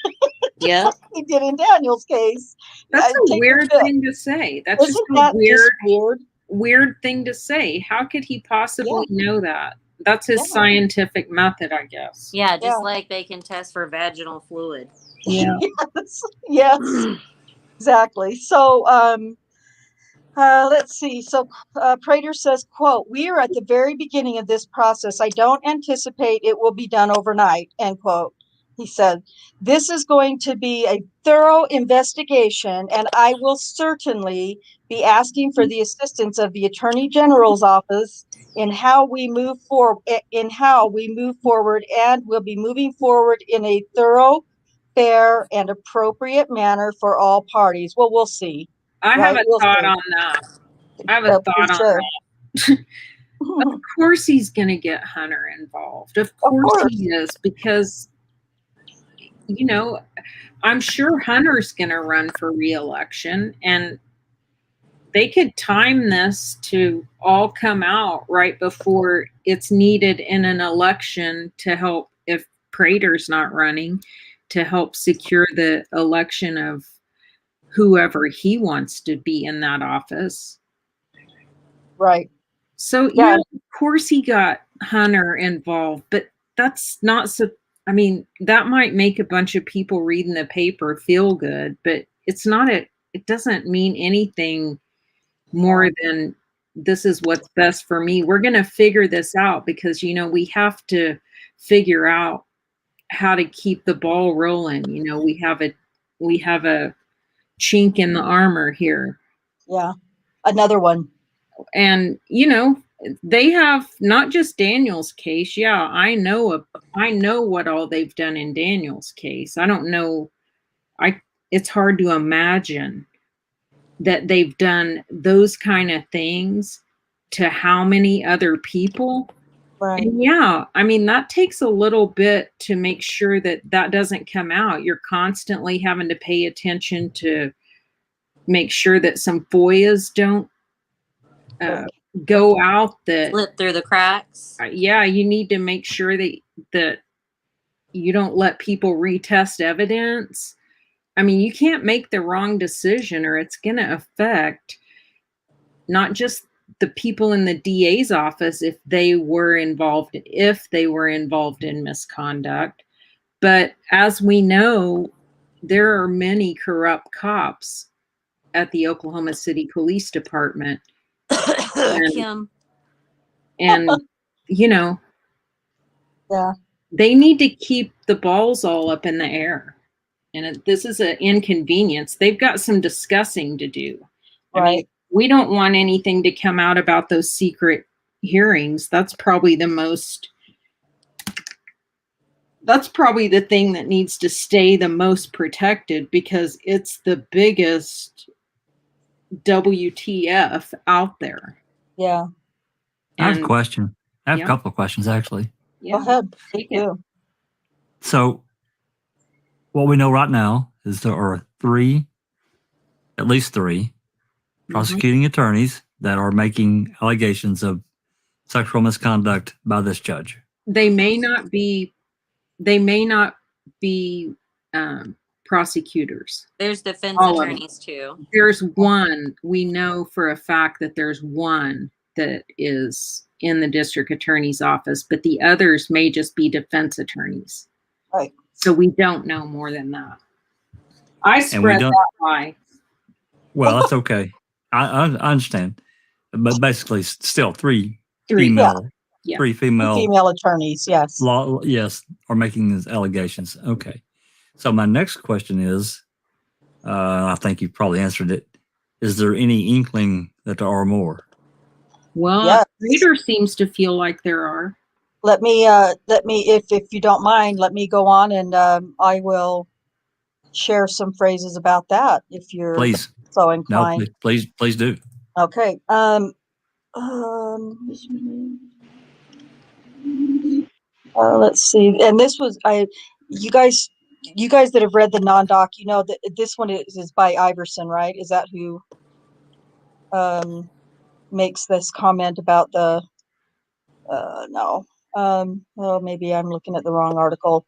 Yeah, like he did in Daniel's case. That's a weird thing to say. That's just a weird thing to say. How could he possibly know that? That's his Yeah. scientific method, I guess. Yeah, just Yeah. like they can test for vaginal fluid. Yeah. Yes, yes, exactly. So, let's see. So, Prater says, quote, "We are at the very beginning of this process. I don't anticipate it will be done overnight," end quote. He said, "This is going to be a thorough investigation, and I will certainly be asking for the assistance of the Attorney General's office in how we move forward, and we'll be moving forward in a thorough, fair, and appropriate manner for all parties." Well, we'll see. I have Right? a We'll thought see. on that. I have a That's for thought on sure. that. Of course he's going to get Hunter involved. Of Of course course. he is, because, you know, I'm sure Hunter's going to run for re-election, and they could time this to all come out right before it's needed in an election to help, if Prater's not running, to help secure the election of whoever he wants to be in that office. Right. So Yeah. yeah, of course he got Hunter involved, but that's not so. I mean, that might make a bunch of people reading the paper feel good, but it's not a. It doesn't mean anything more than this is what's best for me. We're going to figure this out because, you know, we have to figure out how to keep the ball rolling. You know, we have a chink in the armor here. Yeah. Another one. And, you know, they have not just Daniel's case. Yeah, I know what all they've done in Daniel's case. I don't know. It's hard to imagine that they've done those kind of things to how many other people. Right. And yeah, I mean, that takes a little bit to make sure that that doesn't come out. You're constantly having to pay attention to make sure that some FOIAs don't go out, that Slip through the cracks. yeah, you need to make sure that you don't let people retest evidence. I mean, you can't make the wrong decision or it's going to affect not just the people in the DA's office if they were involved in misconduct, but as we know, there are many corrupt cops at the Oklahoma City Police Department. Kim. And you know, Yeah. they need to keep the balls all up in the air. And this is an inconvenience. They've got some discussing to do. Right. I mean, we don't want anything to come out about those secret hearings. That's probably the thing that needs to stay the most protected because it's the biggest WTF out there. Yeah. I have a question. I have a couple of questions, actually. Go ahead. Take it. So, what we know right now is there are at least three prosecuting attorneys that are making allegations of sexual misconduct by this judge. They may not be prosecutors. There's defense All of them. attorneys too. There's one. We know for a fact that there's one that is in the district attorney's office, but the others may just be defense attorneys. Right. So we don't know more than that. I spread that lie. Well, that's okay. I understand. But basically, still three female attorneys, yes. Yes, are making these allegations. Okay. So my next question is, I think you probably answered it. Is there any inkling that there are more? Well, Reader seems to feel like there are. Let me, if you don't mind, let me go on and I will share some phrases about that if you're so inclined. No, please do. Okay. Let's see. And this was you guys that have read the non-doc, you know that this one is by Iverson, right? Is that who makes this comment about the no. Well, maybe I'm looking at the wrong article.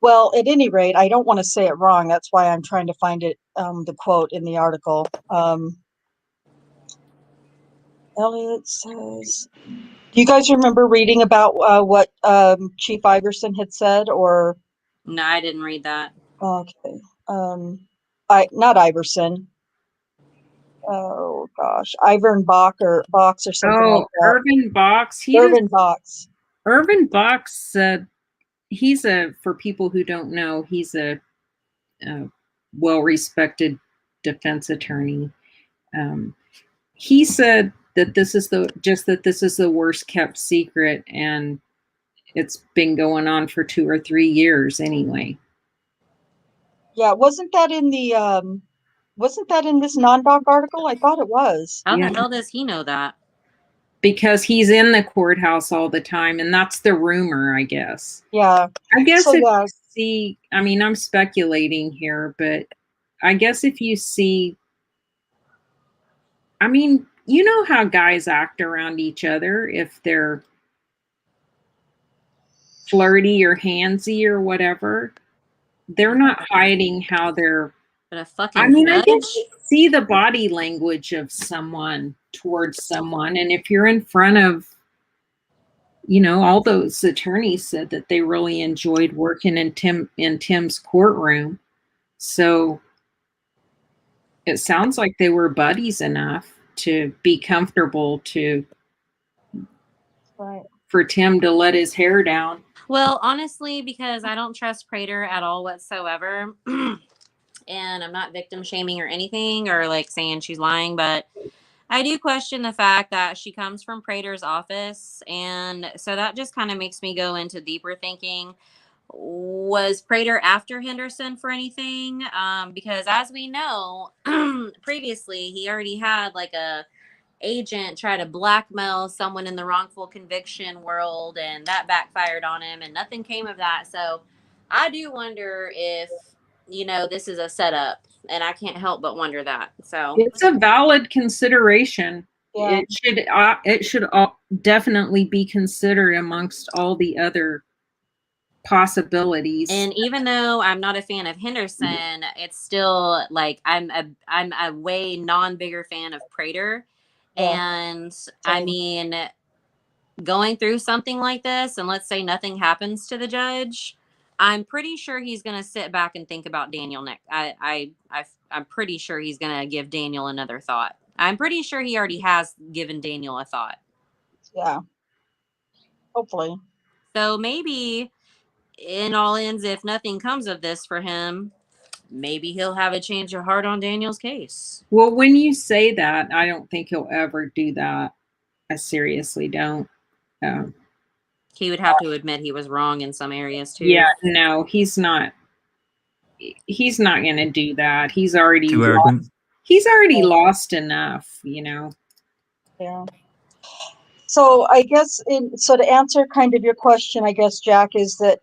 Well, at any rate, I don't want to say it wrong. That's why I'm trying to find it, the quote in the article. Elliot says, Do you guys remember reading about what Chief Iverson had said, or No, I didn't read that. okay, not Iverson. Oh gosh, Ivan Bach or Box or something like Oh, that. Irvin Box. Irvin Box. Irvin Box said he's for people who don't know, he's a well-respected defense attorney. He said that this is the worst kept secret, and it's been going on for 2 or 3 years anyway. Yeah, wasn't that in this non-doc article? I thought it was. How Yeah. the hell does he know that? Because he's in the courthouse all the time, and that's the rumor, I guess. Yeah. I guess So, if yeah. you see, I mean, I'm speculating here, but I guess if you see, I mean, you know how guys act around each other if they're flirty or handsy or whatever. They're not hiding how they're. But a fucking I mean, I judge? guess you see the body language of someone towards someone, and if you're in front of, you know, all those attorneys said that they really enjoyed working in Tim's courtroom. So it sounds like they were buddies enough to be comfortable for Tim to let his hair down. Well, honestly, because I don't trust Prater at all whatsoever. And I'm not victim shaming or anything or like saying she's lying, but I do question the fact that she comes from Prater's office. And so that just kind of makes me go into deeper thinking. Was Prater after Henderson for anything? Because as we know, previously he already had like a agent try to blackmail someone in the wrongful conviction world, and that backfired on him, and nothing came of that. So I do wonder if, you know, this is a setup, and I can't help but wonder that. So It's a valid consideration. Yeah. It should definitely be considered amongst all the other possibilities. and even though I'm not a fan of Henderson, it's still like I'm a way non-bigger fan of Prater. Yeah. And I mean, going through something like this, and let's say nothing happens to the judge, I'm pretty sure he's going to sit back and think about Daniel next. I'm pretty sure he's going to give Daniel another thought. I'm pretty sure he already has given Daniel a thought. Yeah. Hopefully. So maybe in all ends, if nothing comes of this for him, maybe he'll have a change of heart on Daniel's case. Well, when you say that, I don't think he'll ever do that. I seriously don't. He would have to admit he was wrong in some areas too. Yeah, no, he's not. He's not going to do that. He's already Too arrogant. lost enough, you know. Yeah. So I guess so to answer kind of your question, I guess, Jack, is that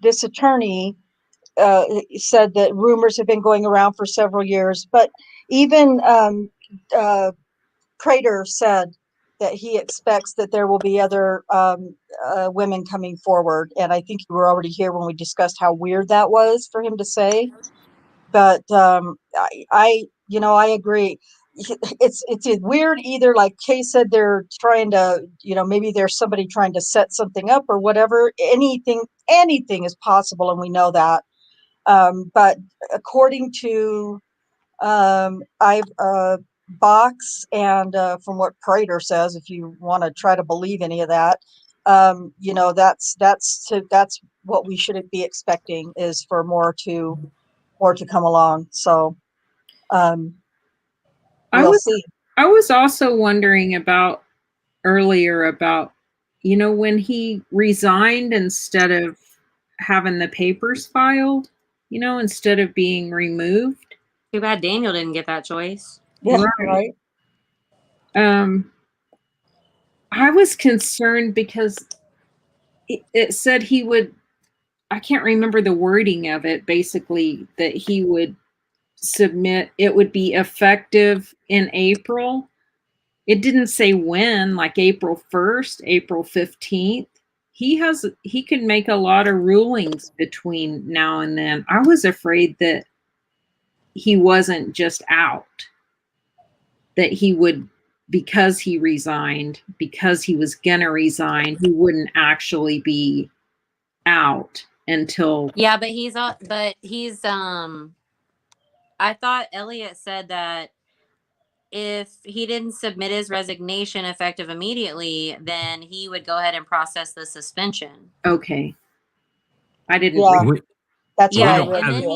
this attorney said that rumors have been going around for several years, but even Prater said that he expects that there will be other women coming forward. And I think you were already here when we discussed how weird that was for him to say. But I agree. It's weird either, like Kay said, they're trying to, maybe there's somebody trying to set something up or whatever. Anything is possible, and we know that. But according to Box and from what Prater says, if you want to try to believe any of that, that's what we should be expecting, is for more to come along. So we'll see. I was also wondering about earlier about, when he resigned instead of having the papers filed, instead of being removed. Too bad Daniel didn't get that choice. Yeah, right. I was concerned because it said he would, I can't remember the wording of it, basically that he would submit, it would be effective in April. It didn't say when, like April 1st, April 15th. He could make a lot of rulings between now and then. I was afraid that he wasn't just out, that he would because he resigned, because he was gonna resign, he wouldn't actually be out until. Yeah, but I thought Elliot said that if he didn't submit his resignation effective immediately, then he would go ahead and process the suspension. Okay. I didn't Yeah. read. That's what I Yeah, don't read and have- then too, I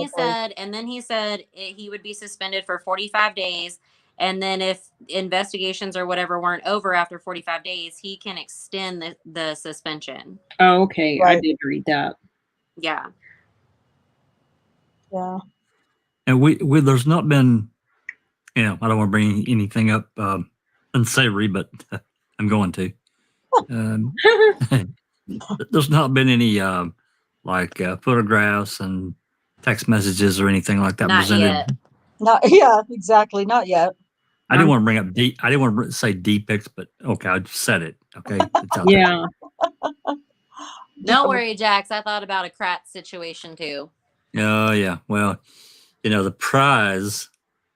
believe. he said he would be suspended for 45 days, and then if investigations or whatever weren't over after 45 days, he can extend the suspension. Oh, okay. I Right. did read that. Yeah. Yeah. And we there's not been, I don't want to bring anything up unsavory, but I'm going to. There's not been any photographs and text messages or anything like that Not presented. yet. Yeah, exactly. Not yet. I didn't want to bring up I didn't want to say D pics, but okay, I just said it. Okay, it's out there. Yeah. Don't worry, Jax. I thought about a Kratz situation too. Oh yeah. Well, the prize.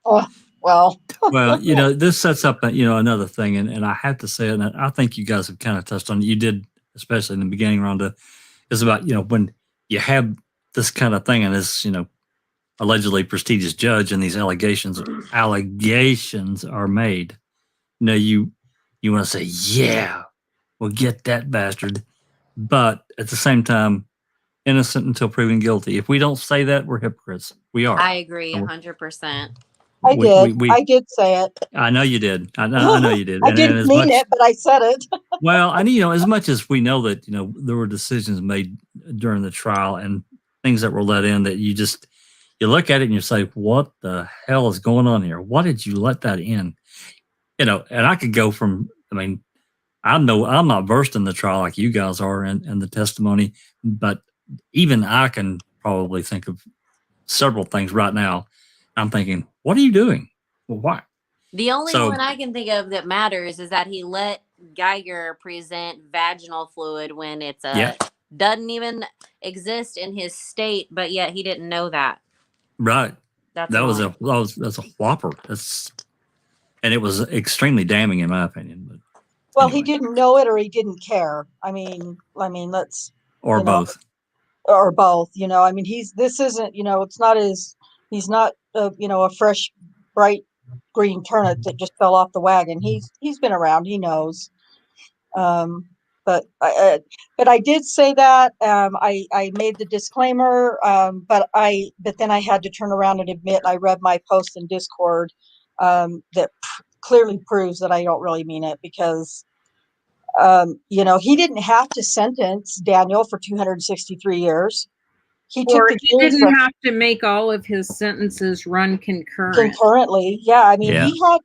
Oh, well. Well, this sets up another thing, and I have to say, and I think you guys have kind of touched on it. You did, especially in the beginning, Rhonda, is about when you have this kind of thing, and this allegedly prestigious judge, and these allegations are made. You want to say, yeah, we'll get that bastard, but at the same time, innocent until proven guilty. If we don't say that, we're hypocrites. We are. I agree 100%. I did say it. I know you did. I know you did. I didn't mean it, but I said it. Well, as much as we know that, there were decisions made during the trial and things that were let in that you look at it and you say, what the hell is going on here? Why did you let that in? And I could go from, I'm not versed in the trial like you guys are and the testimony, but even I can probably think of several things right now. I'm thinking, what are you doing? Well, why? The only one I can think of that matters is that he let Geiger present vaginal fluid when it's doesn't even exist in his state, but yet he didn't know that. Right. That's a whopper. And it was extremely damning in my opinion. But well, anyway. He didn't know it or he didn't care. Let's or both. Or both. This isn't. It's not he's not a fresh, bright green turnip that just fell off the wagon. He's been around. He knows. But I did say that. I made the disclaimer. But then I had to turn around and admit I read my post in Discord that clearly proves that I don't really mean it because he didn't have to sentence Daniel for 263 years. He didn't have to make all of his sentences run concurrently. Yeah.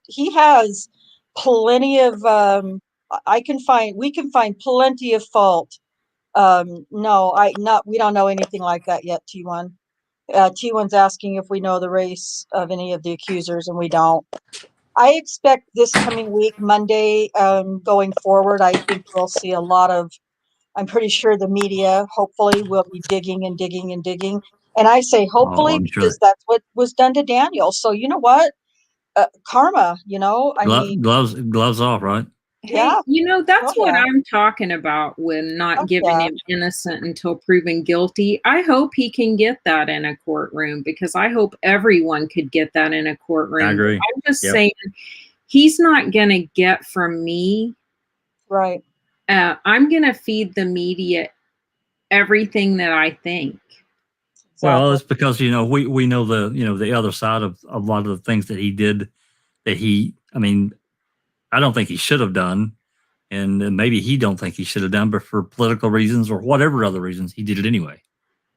He has plenty of, we can find plenty of fault. We don't know anything like that yet, T1. T1's asking if we know the race of any of the accusers, and we don't. I expect this coming week, Monday, going forward, I think we'll see a lot of, I'm pretty sure the media, hopefully, will be digging and digging and digging. And I say hopefully because that's what was done to Daniel. So you know what? Karma, gloves off, right? Hey, that's what I'm talking about when not giving him innocent until proven guilty. I hope he can get that in a courtroom because I hope everyone could get that in a courtroom. I agree. I'm just saying he's not going to get from me. Right. I'm going to feed the media everything that I think. Exactly. Well, it's because, we know the other side of a lot of the things that he did that I don't think he should have done. And maybe he don't think he should have done, but for political reasons or whatever other reasons, he did it anyway.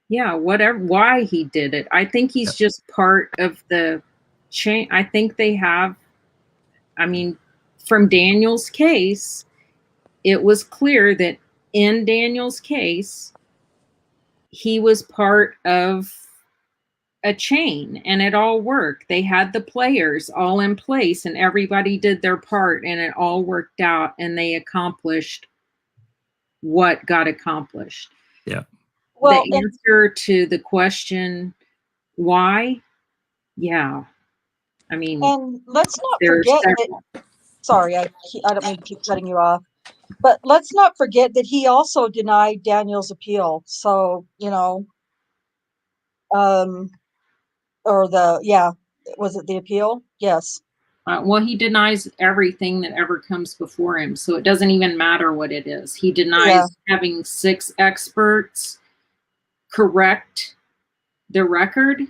Yeah, why he did it. I think he's just part of the chain. I think they have, from Daniel's case, it was clear that in Daniel's case, he was part of a chain and it all worked. They had the players all in place and everybody did their part and it all worked out and they accomplished what got accomplished. Yeah. Well, the answer to the question, why? Yeah. And let's not forget that sorry, I don't mean to keep cutting you off, but let's not forget that he also denied Daniel's appeal. So, um, was it the appeal? Yes. Well, he denies everything that ever comes before him. So it doesn't even matter what it is. He denies having 6 experts correct the record.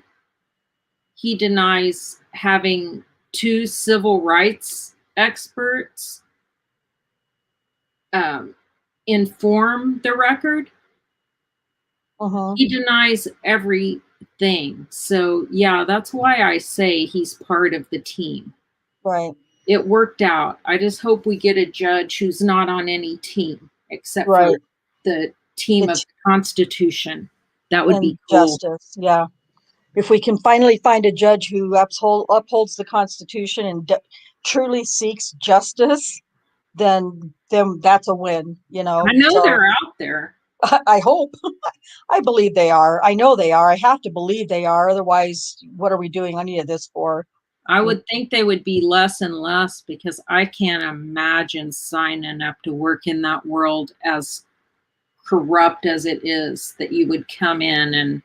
He denies having 2 civil rights experts inform the record. He denies everything. So, yeah, that's why I say he's part of the team. Right. It worked out. I just hope we get a judge who's not on any team except for the team of the Constitution. That would be cool. Justice. Yeah. If we can finally find a judge who upholds the Constitution and truly seeks justice, then that's a win, I know they're out there. I hope. I believe they are. I know they are. I have to believe they are. Otherwise, what are we doing any of this for? I would think they would be less and less, because I can't imagine signing up to work in that world as corrupt as it is, that you would come in and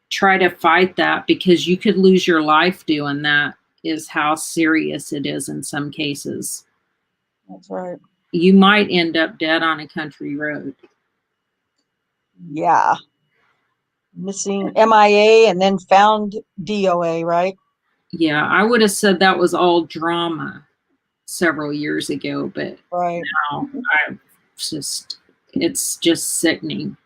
try to fight that, because you could lose your life doing that, is how serious it is in some cases. That's right. You might end up dead on a country road. Yeah. Missing MIA and then found DOA, right? Yeah, I would have said that was all drama several years ago, but now it's just sickening.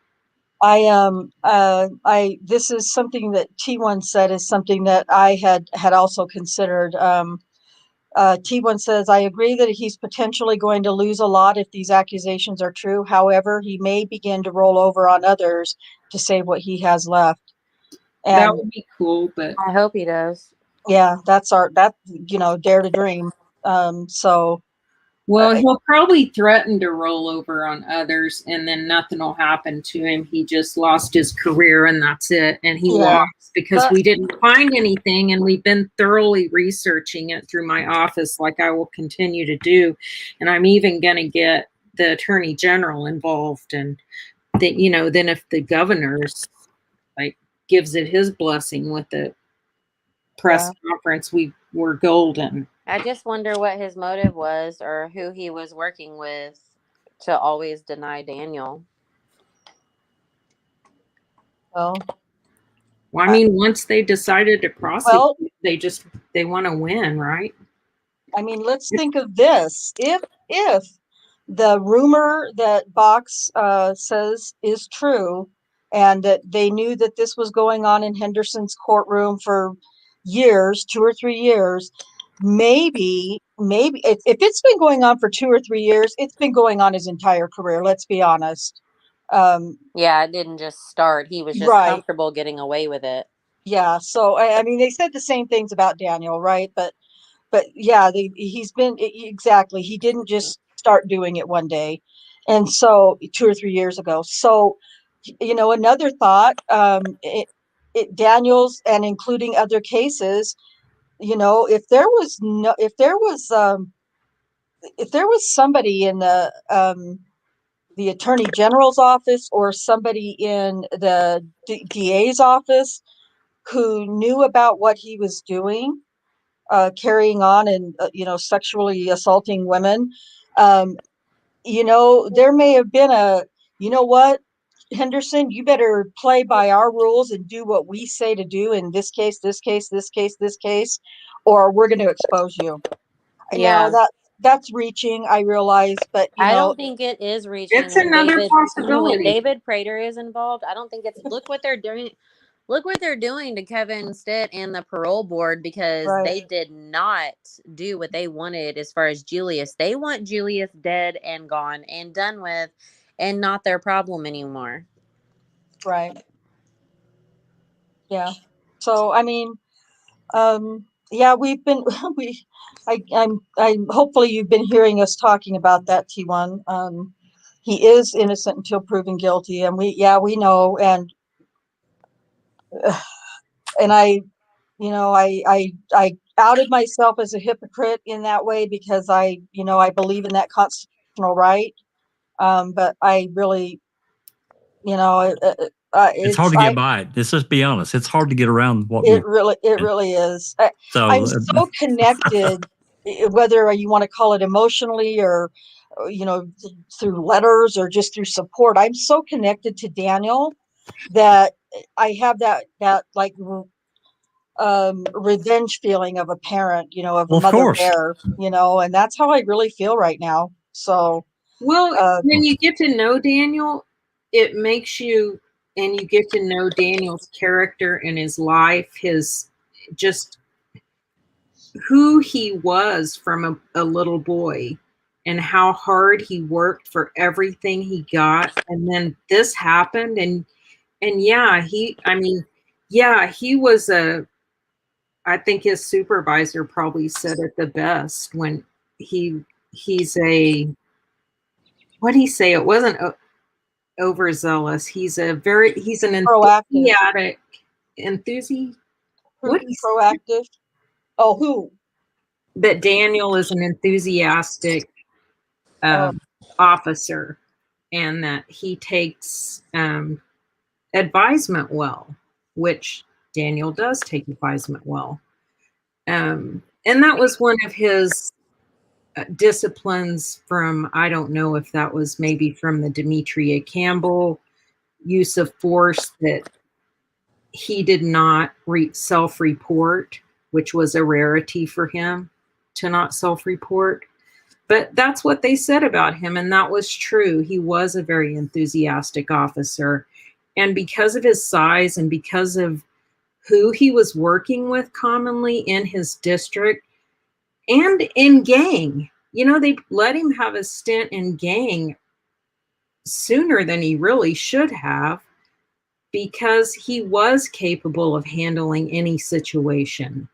This is something that T1 said is something that I had also considered. T1 says, I agree that he's potentially going to lose a lot if these accusations are true. However, he may begin to roll over on others to save what he has left. And that would be cool, but I hope he does. Yeah, dare to dream. Well, he'll probably threaten to roll over on others, and then nothing will happen to him. He just lost his career, and that's it. And he walks because we didn't find anything, and we've been thoroughly researching it through my office, like I will continue to do. And I'm even going to get the Attorney General involved, and that, then if the governor's gives it his blessing with the press conference, we're golden. I just wonder what his motive was, or who he was working with to always deny Daniel. Well, I mean, once they decided to prosecute, they want to win, right? I mean, let's think of this. If the rumor that Box says is true, and that they knew that this was going on in Henderson's courtroom for years, 2 or 3 years, maybe if it's been going on for 2 or 3 years, it's been going on his entire career. Let's be honest. Yeah, it didn't just start. He was just comfortable getting away with it. Yeah. So, I mean, they said the same things about Daniel, right? But yeah, he's been exactly. He didn't just start doing it one day, and so 2 or 3 years ago. So, another thought, Daniel's and including other cases, if there was somebody in the Attorney General's office or somebody in the DA's office who knew about what he was doing, carrying on and sexually assaulting women, there may have been you know what, Henderson, you better play by our rules and do what we say to do in this case, or we're going to expose you. Yeah. Now that's reaching, I realize, but I don't think it is reaching. It's another possibility. When David Prater is involved, I don't think it's. Look what they're doing. Look what they're doing to Kevin Stitt and the parole board, because they did not do what they wanted as far as Julius. They want Julius dead and gone and done with, and not their problem anymore. Right. Yeah. So, I mean, we've been I'm hopefully you've been hearing us talking about that, T1. He is innocent until proven guilty, and we know, and I outed myself as a hypocrite in that way because I believe in that constitutional right. But I really, It's hard to get by it. Let's just be honest. It's hard to get around what we. it really is. I'm So so connected, whether you want to call it emotionally or, through letters or just through support. I'm so connected to Daniel that I have that like revenge feeling of a parent, of a Well, of mother course. bear, and that's how I really feel right now. So, Well, when you get to know Daniel, it makes you, and you get to know Daniel's character and his life, his just who he was from a little boy and how hard he worked for everything he got. And then this happened. And yeah, he was I think his supervisor probably said it the best when he's a, what did he say? It wasn't overzealous. He's an proactive. enthusiast. Proactive. Oh, who? That Daniel is an enthusiastic officer, and that he takes advisement well, which Daniel does take advisement well. And that was one of his disciplines from, I don't know if that was maybe from the Demetria Campbell use of force, that he did not self-report, which was a rarity for him to not self-report. But that's what they said about him, and that was true. He was a very enthusiastic officer. And because of his size and because of who he was working with commonly in his district and in gang, they let him have a stint in gang sooner than he really should have, because he was capable of handling any situation.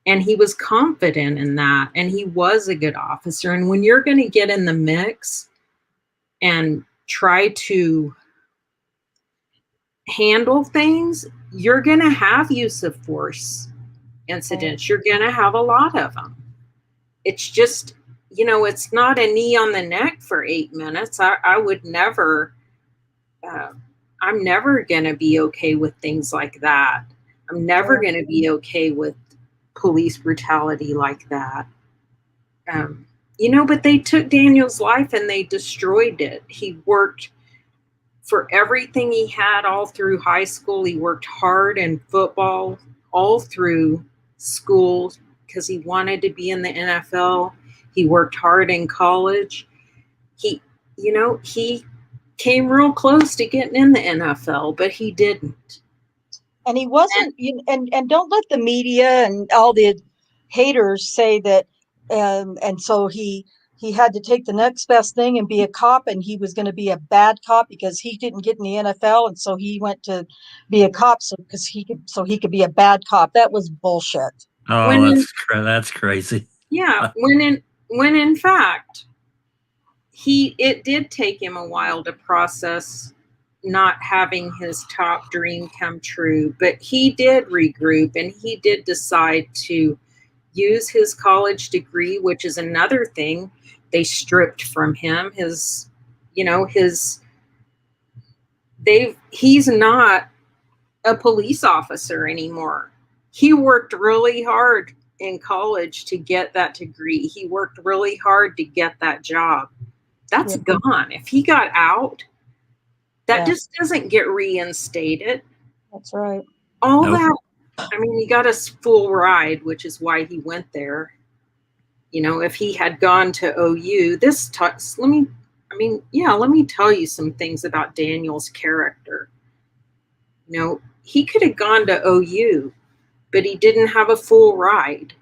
And he was confident in that. And he was a good officer. And when you're going to get in the mix and try to handle things, you're going to have use of force incidents. You're going to have a lot of them. It's just, it's not a knee on the neck for 8 minutes. I would never, I'm never going to be okay with things like that. I'm never going to be okay with police brutality like that. But they took Daniel's life and they destroyed it. He worked for everything he had all through high school. He worked hard in football all through school because he wanted to be in the NFL. He worked hard in college. He came real close to getting in the NFL, but he didn't. And he wasn't, and don't let the media and all the haters say that, and so he had to take the next best thing and be a cop, and he was going to be a bad cop because he didn't get in the NFL, and so he went to be a cop so he could be a bad cop. That was bullshit. Oh, that's crazy. Yeah, when in fact, it did take him a while to process not having his top dream come true, but he did regroup and he did decide to use his college degree, which is another thing they stripped from him. He's not a police officer anymore. He worked really hard in college to get that degree. He worked really hard to get that job. That's gone. If he got out, that just doesn't get reinstated. That's right. He got a full ride, which is why he went there. If he had gone to OU, let me tell you some things about Daniel's character. He could have gone to OU, but he didn't have a full ride.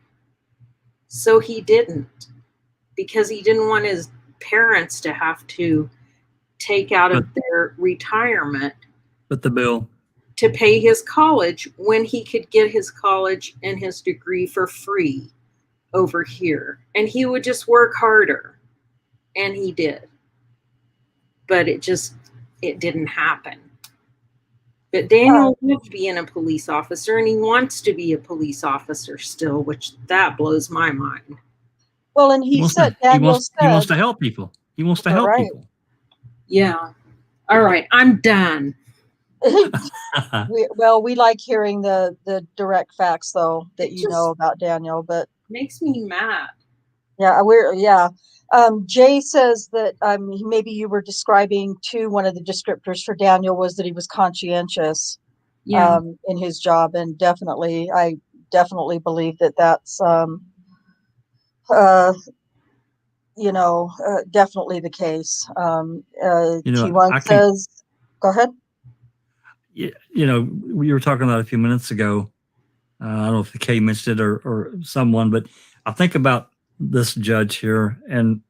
So he didn't, because he didn't want his parents to have to take out of their retirement to pay his college when he could get his college and his degree for free over here. And he would just work harder. And he did. But it didn't happen. But Daniel loved being a police officer, and he wants to be a police officer still, which that blows my mind. Well, and he said, Daniel he wants said, to help people. He wants to help Right. people. Yeah. All right, I'm done. we like hearing the direct facts though that It you know about Daniel, but makes me mad. yeah. Jay says that maybe you were describing too, one of the descriptors for Daniel was that he was conscientious in his job, and I definitely believe that that's definitely the case. T1 says, go ahead. You know, we were talking about a few minutes ago. I don't know if the Kay mentioned it or someone, but I think about this judge here and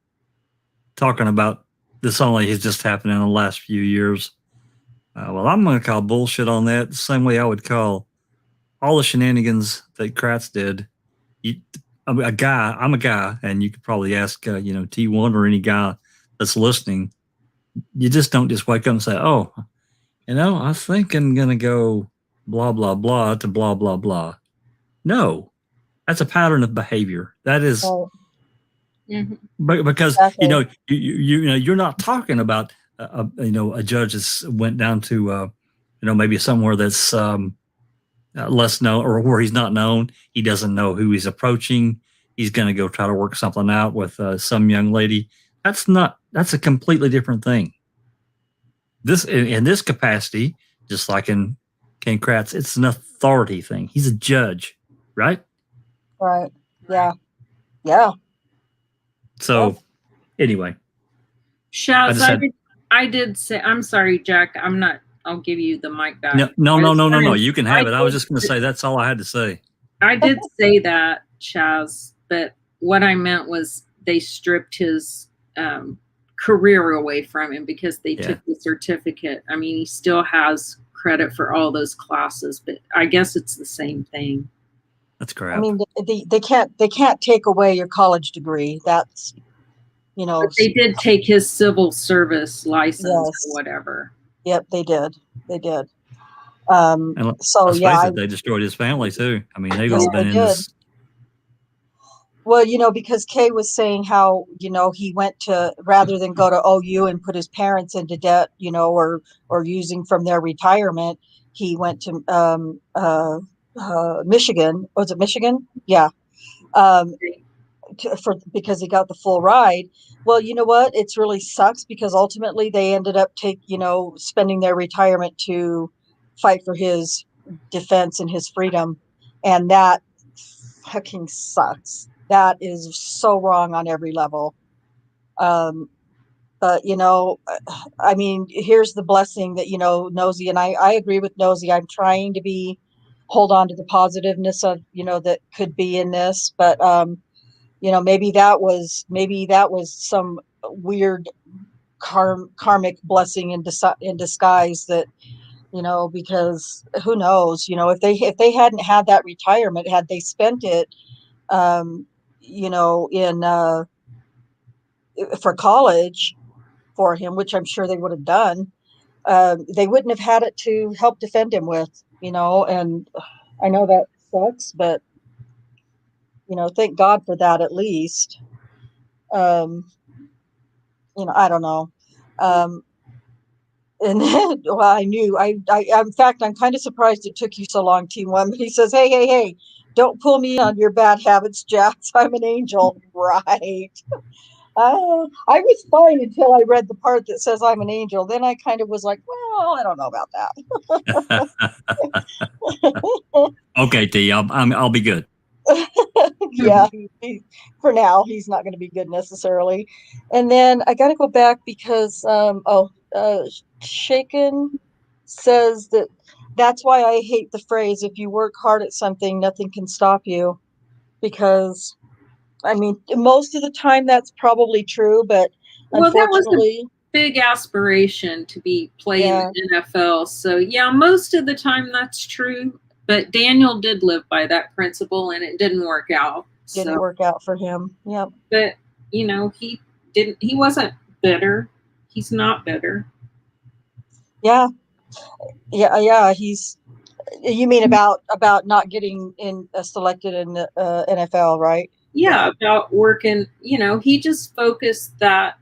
talking about this only has just happened in the last few years. Well, I'm going to call bullshit on that the same way I would call all the shenanigans that Kratz did. I'm a guy, and you could probably ask, T1 or any guy that's listening. You just don't just wake up and say, oh, I think I'm going to go blah, blah, blah to blah, blah, blah. No, that's a pattern of behavior. That is because, exactly. You're not talking about, a judge that went down to, maybe somewhere that's less known or where he's not known. He doesn't know who he's approaching. He's going to go try to work something out with some young lady. That's a completely different thing. This in this capacity, just like in Ken Kratz, it's an authority thing. He's a judge, right? Right. Yeah. Yeah. So, anyway, Shaz, I did say. I'm sorry, Jack. I'll give you the mic back. No. You can have it. I was just going to say that's all I had to say. I did say that, Shaz, but what I meant was they stripped his career away from him because they took the certificate. I mean, he still has credit for all those classes, but I guess it's the same thing. That's correct. I mean, they can't take away your college degree. That's, But they did take his civil service license or whatever. Yep, they did. They did. They destroyed his family too. I mean, they've all been in this. Well, because Kay was saying how, he went to, rather than go to OU and put his parents into debt, or using from their retirement, he went to Michigan. Was it Michigan? Yeah. Because he got the full ride. Well, you know what? It's really sucks because ultimately they ended up spending their retirement to fight for his defense and his freedom. And that fucking sucks. That is so wrong on every level. But, I mean, here's the blessing that, Nosy, and I agree with Nosy. I'm trying to hold on to the positiveness of, that could be in this, but, maybe that was some weird karmic blessing in disguise that, because who knows, if they hadn't had that retirement, had they spent it, for college for him, which I'm sure they would have done, they wouldn't have had it to help defend him with, and I know that sucks, but thank God for that at least. I don't know. And then, well, in fact, I'm kind of surprised it took you so long, T1. But he says, hey, don't pull me on your bad habits, Jax. I'm an angel. Right. I was fine until I read the part that says I'm an angel. Then I kind of was like, well, I don't know about that. Okay, T, I'll be good. Yeah, for now he's not going to be good necessarily. And then I got to go back because Shaken says that's why I hate the phrase, if you work hard at something, nothing can stop you, because I mean, most of the time that's probably true, but unfortunately, that was a big aspiration to be playing the NFL. So yeah, most of the time that's true. But Daniel did live by that principle, and it didn't work out. Didn't work out for him. Yep. But he wasn't bitter. He's not bitter. Yeah. Yeah. You mean about not getting selected in the NFL, right? Yeah, about working, he just focused that,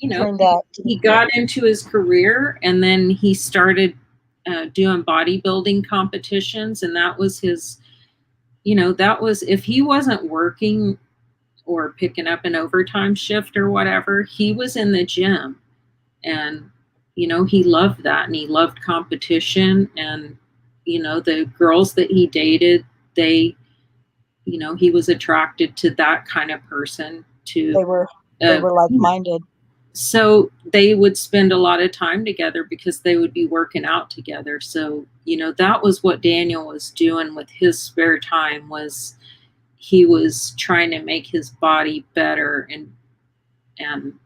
Turned that. he got into his career and then he started doing bodybuilding competitions. And that was his, that was, if he wasn't working or picking up an overtime shift or whatever, he was in the gym. And, he loved that and he loved competition. And, the girls that he dated, they, he was attracted to that kind of person They to, were like-minded. so they would spend a lot of time together because they would be working out together. So, that was what Daniel was doing with his spare time, was he was trying to make his body better. And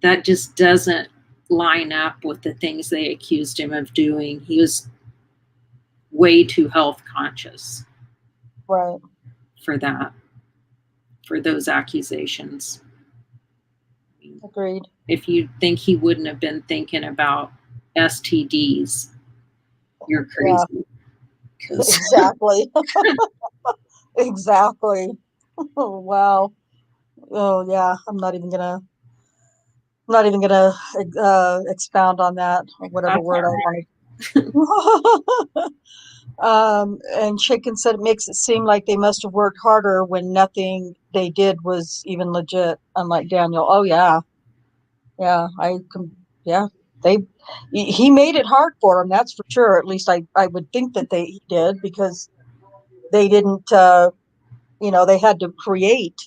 that just doesn't line up with the things they accused him of doing. He was way too health conscious. Right. For those accusations. Agreed. If you think he wouldn't have been thinking about STDs, you're crazy. Yeah. Exactly. Exactly. Oh, wow. Oh yeah. I'm not even gonna expound on that, or whatever That's word right. I wanted. And Shaken said it makes it seem like they must have worked harder when nothing they did was even legit, unlike Daniel. Oh yeah. Yeah. Yeah. He made it hard for them, that's for sure. At least I would think that he did, because they didn't, they had to create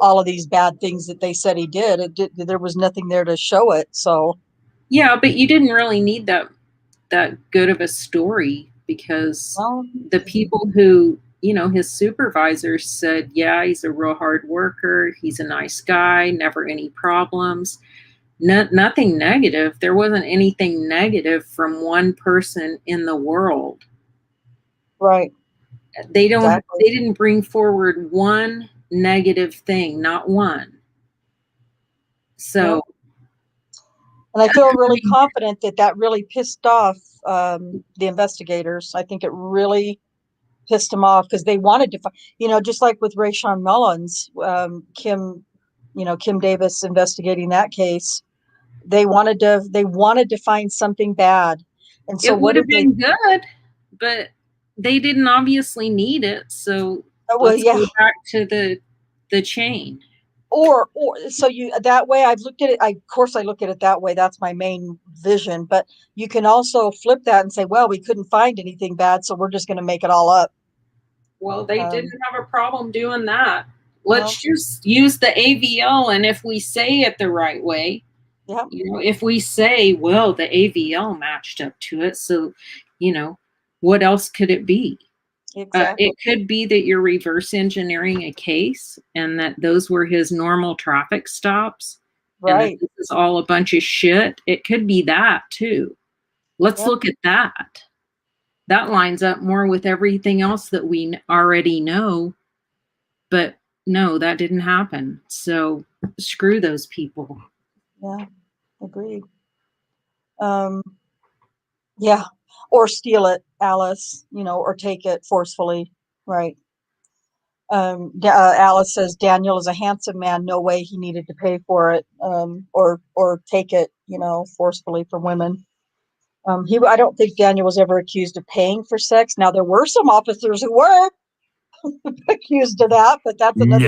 all of these bad things that they said he did. There was nothing there to show it. So Yeah, but you didn't really need that good of a story, because the people who, his supervisors said, yeah, he's a real hard worker. He's a nice guy, never any problems. Nothing negative. There wasn't anything negative from one person in the world. right. They Exactly. didn't bring forward one negative thing, not one. So, yeah. And I feel really confident that really pissed off the investigators. I think it really pissed them off, because they wanted to, just like with Rayshawn Mullins, Kim Davis investigating that case. They wanted to find something bad. And so it what would have did they? been good, but they didn't obviously need it. So Well, let's yeah. go back to the chain. Or so that way I've looked at it. Of course I look at it that way. That's my main vision. But you can also flip that and say, well, we couldn't find anything bad, so we're just going to make it all up. Well, they didn't have a problem doing that. Let's just use the AVL, and if we say it the right way, yeah. If we say, well, the AVL matched up to it, so, what else could it be? Exactly. It could be that you're reverse engineering a case and that those were his normal traffic stops. Right. And that this is all a bunch of shit. It could be that too. Let's look at that. That lines up more with everything else that we already know. But no, that didn't happen. So screw those people. Yeah, agreed. Yeah, or steal it, Alice, or take it forcefully, right? Alice says Daniel is a handsome man. No way he needed to pay for it, or take it, forcefully from women. I don't think Daniel was ever accused of paying for sex. Now there were some officers who were accused of that, but that's another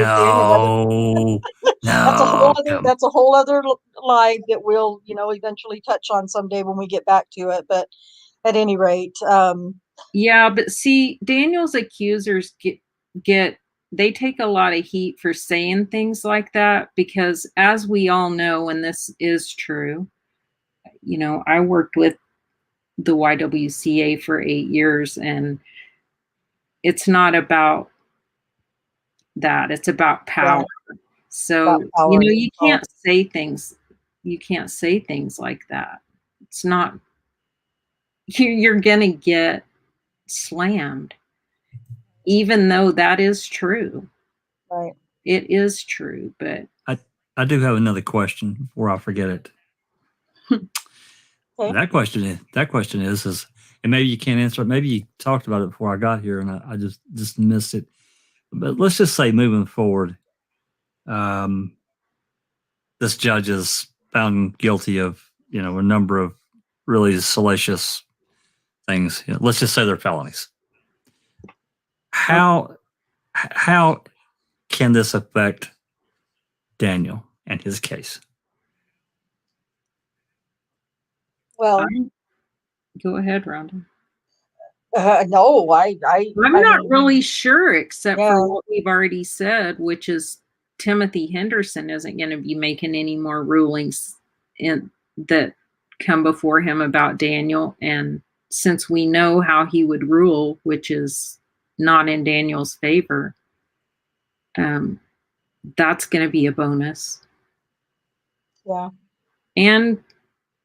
thing. That's a whole other lie that we'll, eventually touch on someday when we get back to it. But at any rate, yeah, but see, Daniel's accusers they take a lot of heat for saying things like that, because as we all know, and this is true, I worked with the YWCA for 8 years, and it's not about that. It's about power. Right. So, about power. You can't say things. You can't say things like that. It's not, you're going to get slammed, even though that is true. Right. It is true, but I do have another question before I forget it. Okay. That question is, and maybe you can't answer it. Maybe you talked about it before I got here, and I just missed it. But let's just say, moving forward, this judge is found guilty of a number of really salacious things. Let's just say they're felonies. How can this affect Daniel and his case? Well, Go ahead, Rhonda. no, I'm not mean, really sure, except yeah. for what we've already said, which is Timothy Henderson isn't going to be making any more rulings that come before him about Daniel. And since we know how he would rule, which is not in Daniel's favor, that's going to be a bonus. Yeah. And,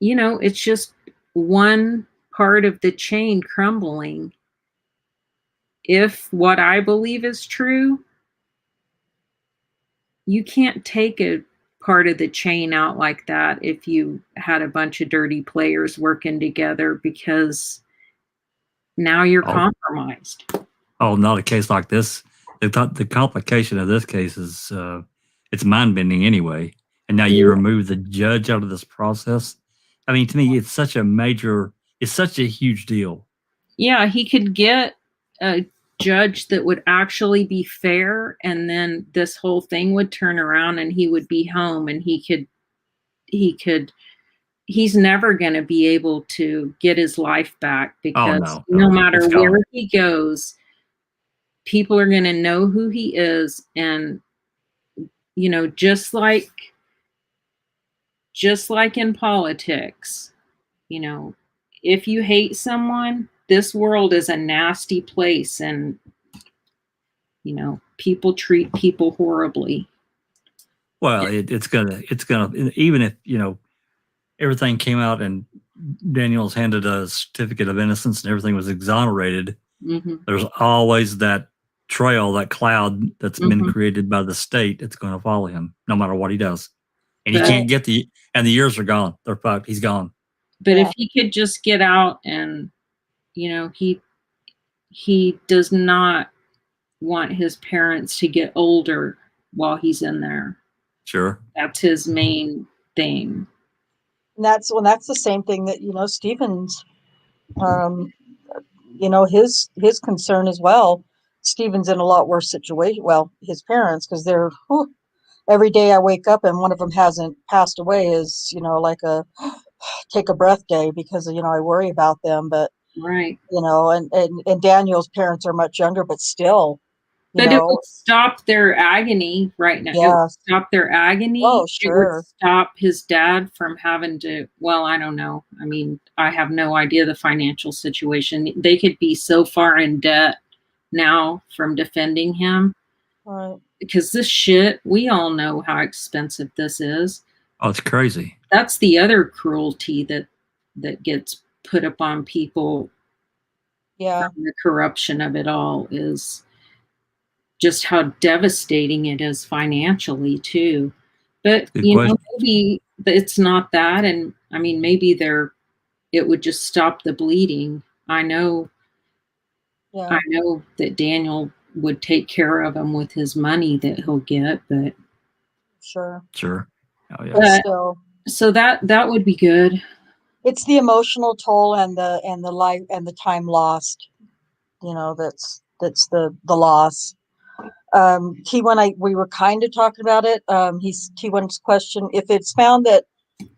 it's just one part of the chain crumbling. If what I believe is true, you can't take a part of the chain out like that if you had a bunch of dirty players working together, because now you're compromised. Oh, not a case like this. The complication of this case is it's mind-bending anyway. And now you remove the judge out of this process. I mean, to me, it's such a huge deal. Yeah, he could get a judge that would actually be fair, and then this whole thing would turn around and he would be home, and he's never going to be able to get his life back, because no matter where he goes, people are going to know who he is. And just like in politics, if you hate someone, this world is a nasty place, and people treat people horribly. Well, it's gonna even if everything came out and Daniel's handed a certificate of innocence and everything was exonerated. Mm-hmm. There's always that trail, that cloud that's Mm-hmm. been created by the state that's going to follow him no matter what he does. And he can't get the years are gone. They're fucked. He's gone. But if he could just get out, and he does not want his parents to get older while he's in there. Sure. That's his main thing. And that's the same thing that, Stephen's, his concern as well. Stephen's in a lot worse situation. Well, his parents, because they're, every day I wake up and one of them hasn't passed away is, like a take a breath day, because, I worry about them. But, right. And Daniel's parents are much younger, but still, But it would stop their agony right now. Yeah. It would stop their agony. Oh, sure. It would stop his dad from having to, well, I don't know. I mean, I have no idea the financial situation. They could be so far in debt now from defending him. Right. Because this shit, we all know how expensive this is. Oh, it's crazy. That's the other cruelty that gets put upon people. Yeah. From the corruption of it all is just how devastating it is financially too. But maybe it's not that, and I mean maybe it would just stop the bleeding. I know that Daniel would take care of him with his money that he'll get, but sure. Oh yeah. So that would be good. It's the emotional toll and the life and the time lost. That's the loss. T1, we were kind of talking about it. T1's question: if it's found that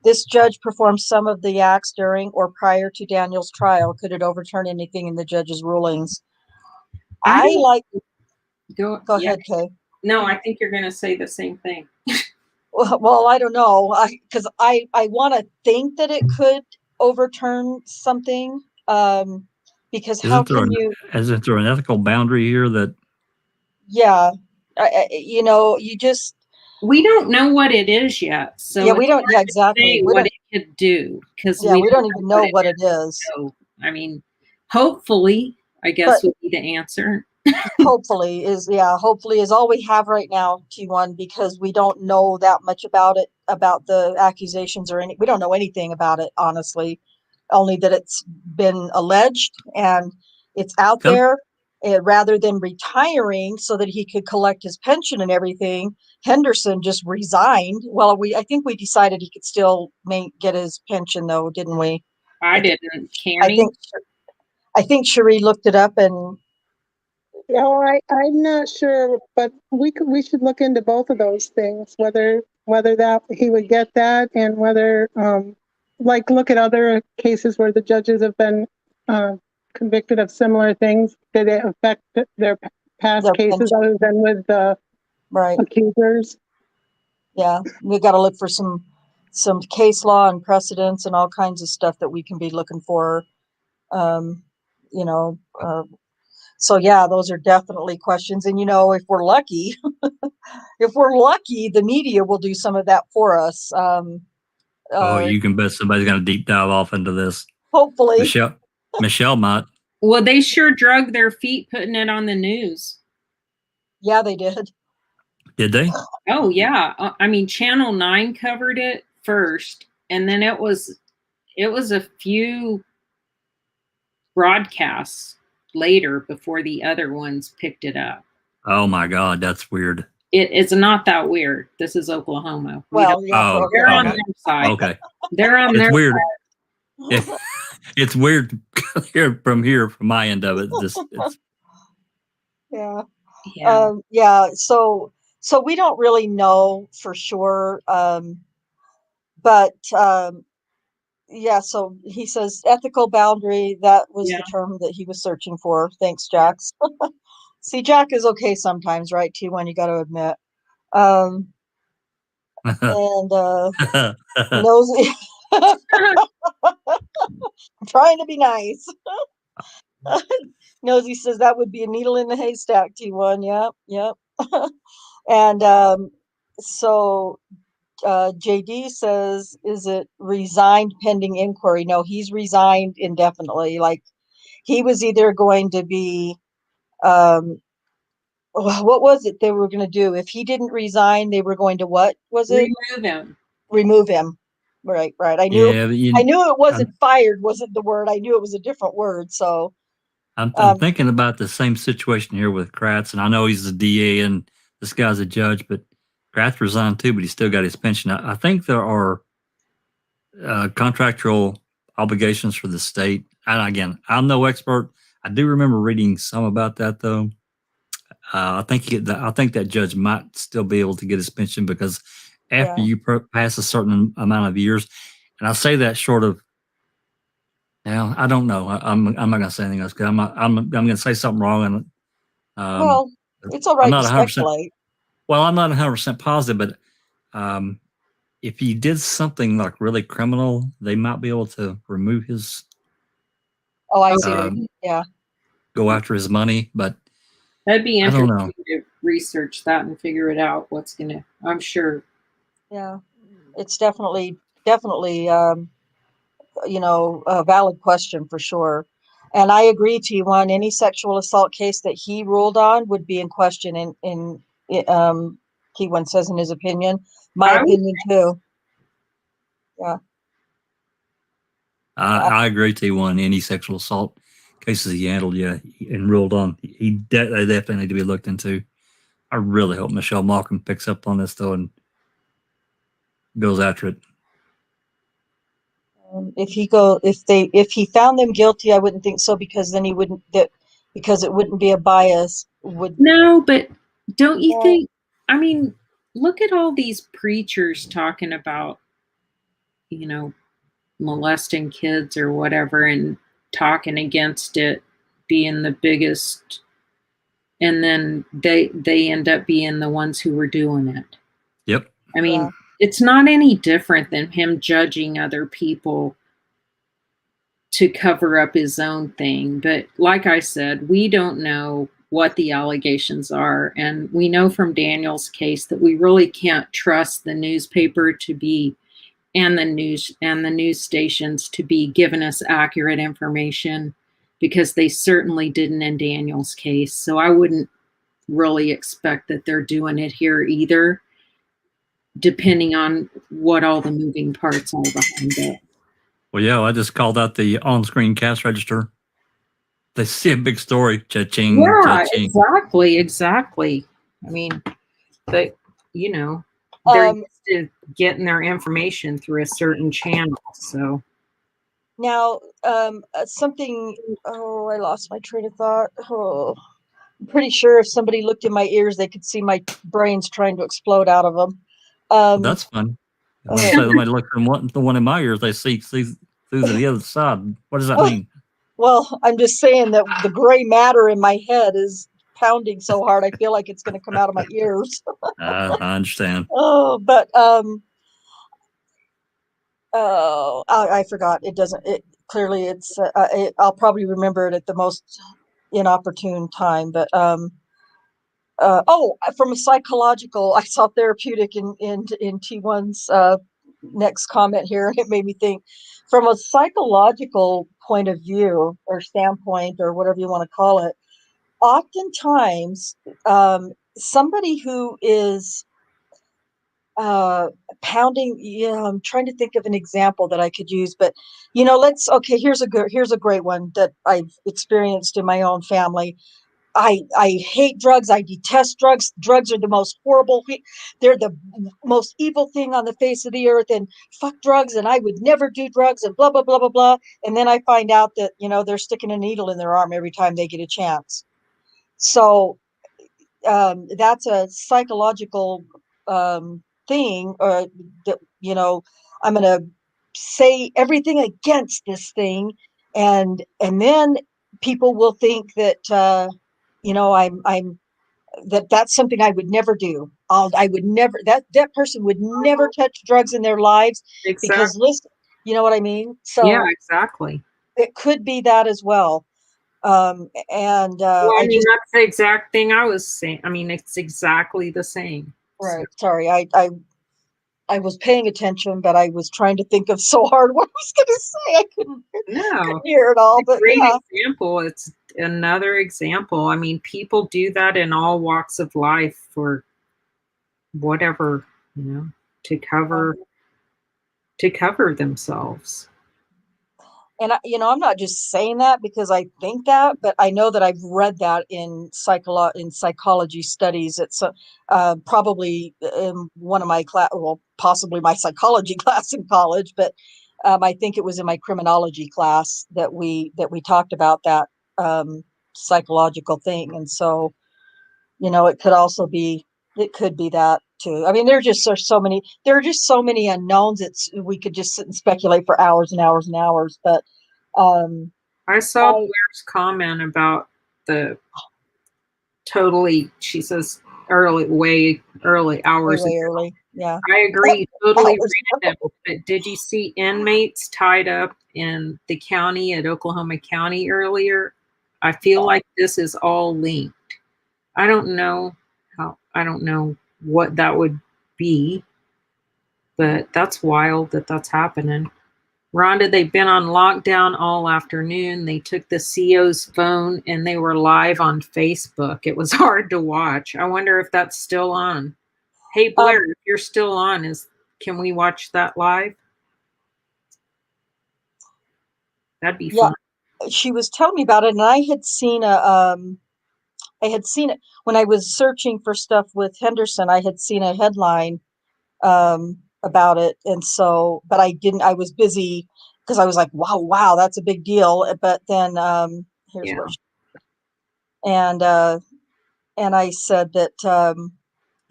this judge performed some of the acts during or prior to Daniel's trial, could it overturn anything in the judge's rulings? Go ahead, Kay. No, I think you're going to say the same thing. Well, I don't know, because I want to think that it could overturn something. Because isn't there an ethical boundary here that? Yeah, we don't know what it is yet. So yeah, we don't. Yeah, exactly. What it could do, because we don't even know what it is. So, I mean, hopefully, I guess would be the answer. hopefully is all we have right now, T1, because we don't know that much about it, about the accusations we don't know anything about it, honestly. only that it's been alleged and it's out Yep. there. Rather than retiring so that he could collect his pension and everything, Henderson just resigned. Well, I think we decided he could still get his pension, though, didn't we? I didn't. I Canny? think Cherie looked it up, and No, I'm not sure, but we should look into both of those things, whether that he would get that, and whether like look at other cases where the judges have been convicted of similar things. Did it affect their past Their cases pension. other than with the right. accusers? Yeah, we got to look for some case law and precedents and all kinds of stuff that we can be looking for. You know, so yeah, those are definitely questions. And if we're lucky, the media will do some of that for us. Oh, you can bet somebody's going to deep dive off into this. Hopefully. Michelle might. Well, they sure drug their feet putting it on the news. Yeah, they did. Did they? Oh, yeah. I mean, Channel 9 covered it first, and then it was a few broadcasts later before the other ones picked it up. Oh my God, that's weird. It's not that weird. This is Oklahoma. Well, yeah, they're on their side. Okay. They're on It's their weird. side. It's weird from my end of it. yeah. Yeah. Yeah. So we don't really know for sure. But yeah, so he says ethical boundary, that was the term that he was searching for. Thanks, Jax. See, Jack is okay sometimes, right? T1, you got to admit. And Nosy, I'm trying to be nice. Nosy says that would be a needle in the haystack, T1. Yep. And so JD says, is it resigned pending inquiry? No, he's resigned indefinitely. Like, he was either going to be what was it they were going to do? If he didn't resign, they were going to, what was it? Remove him. Right. I knew it wasn't fired, wasn't the word. I knew it was a different word. So I'm thinking about the same situation here with Kratz, and I know he's a DA and this guy's a judge, but Kratz resigned too, but he still got his pension. I think there are contractual obligations for the state. And again, I'm no expert. I do remember reading some about that, though. I think that judge might still be able to get his pension because after you pass a certain amount of years, and I say that short of, now I don't know. I'm not going to say anything else because I'm going to say something wrong. And well, it's all right to speculate. Well, I'm not 100% positive, but if he did something like really criminal, they might be able to remove his. Oh, I see. Yeah. Go after his money, but that'd be interesting to research that and figure it out. I'm sure. Yeah, it's definitely a valid question for sure. And I agree, T1, any sexual assault case that he ruled on would be in question in T1 says in his opinion. My opinion too. Yeah. I agree, T1. Any sexual assault cases he handled, and ruled on, they definitely need to be looked into. I really hope Michelle Malkin picks up on this though and goes after it. If he found them guilty, I wouldn't think so, because then because it wouldn't be a bias. No, but don't you think? I mean, look at all these preachers talking about, molesting kids or whatever, and talking against it being the biggest, and then they end up being the ones who were doing it. Yep. I mean, it's not any different than him judging other people to cover up his own thing. But like I said, we don't know what the allegations are. And we know from Daniel's case that we really can't trust the newspaper to be, and the news stations to be giving us accurate information, because they certainly didn't in Daniel's case. So I wouldn't really expect that they're doing it here either, depending on what all the moving parts are behind it. Well, yeah, I just called out the on-screen cash register. They see a big story. Cha-ching, Yeah, cha-ching. exactly. I mean, but you know, they're used to getting their information through a certain channel. So Now, something, oh, I lost my train of thought. Oh, I'm pretty sure if somebody looked in my ears, they could see my brains trying to explode out of them. That's fun. I want to oh, say somebody looked from the one in my ears, they see through to the other side. What does that mean? well, I'm just saying that the gray matter in my head is pounding so hard, I feel like it's going to come out of my ears. I understand. Oh, but oh, I forgot. It doesn't. It clearly it's. I'll probably remember it at the most inopportune time. But from a psychological, I saw therapeutic in T1's next comment here, and it made me think. From a psychological point of view or standpoint or whatever you want to call it, oftentimes somebody who is pounding, I'm trying to think of an example that I could use, but here's a great one that I've experienced in my own family. I hate drugs. I detest drugs. Drugs are the most horrible. They're the most evil thing on the face of the earth, and fuck drugs, and I would never do drugs, and blah blah blah blah blah. And then I find out that they're sticking a needle in their arm every time they get a chance. So that's a psychological thing, or that I'm going to say everything against this thing, and then people will think that I'm that's something I would never do. I would never, that person would never touch drugs in their lives, because exactly. listen, you know what I mean? Yeah, So exactly. it could be that as well. And Well, I I mean, just, that's the exact thing I was saying. I mean, it's exactly the same. So, right, sorry, I was paying attention, but I was trying to think of so hard what I was going to say. I couldn't no, hear it all. it's a But great yeah, example. It's another example. I mean, people do that in all walks of life for whatever, to cover themselves. and I'm not just saying that because I think that, but I know that I've read that in psychology studies. It's probably in one of my class, well, possibly my psychology class in college, but I think it was in my criminology class that we talked about that psychological thing. And so it could also be, it could be that too. I mean, there are just so many unknowns. We could just sit and speculate for hours and hours and hours. But I saw Blair's comment about the she says way early hours way ago. early, yeah. I agree, totally Hours. random. But did you see inmates tied up in the county at Oklahoma County earlier? I feel like this is all linked. I don't know what that would be, but that's wild that that's happening. Rhonda, they've been on lockdown all afternoon. They took the CO's phone and they were live on Facebook. It was hard to watch. I wonder if that's still on. Hey Blair, if you're still on, can we watch that live? That'd be fun. She was telling me about it, and I had seen it when I was searching for stuff with Henderson. I had seen a headline about it, and so, but I was busy because I was like, wow, that's a big deal. But then here's where and I said that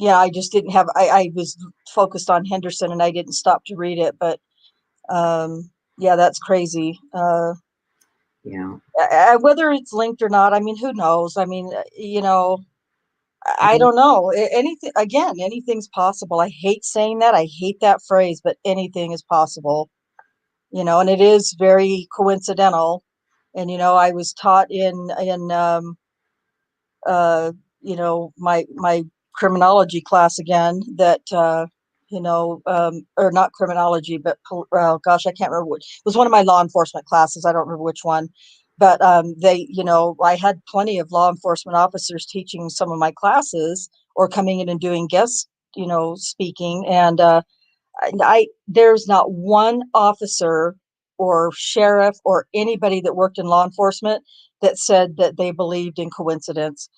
I just didn't have, I was focused on Henderson and I didn't stop to read it. But that's crazy. Whether it's linked or not, I mean, who knows? I mean, I don't know. Anything's possible. I hate saying that. I hate that phrase, but anything is possible, and it is very coincidental. And, I was taught in my criminology class again that, or not criminology, but, gosh, I can't remember it was one of my law enforcement classes. I don't remember which one, but I had plenty of law enforcement officers teaching some of my classes or coming in and doing guest, speaking. And there's not one officer or sheriff or anybody that worked in law enforcement that said that they believed in coincidence.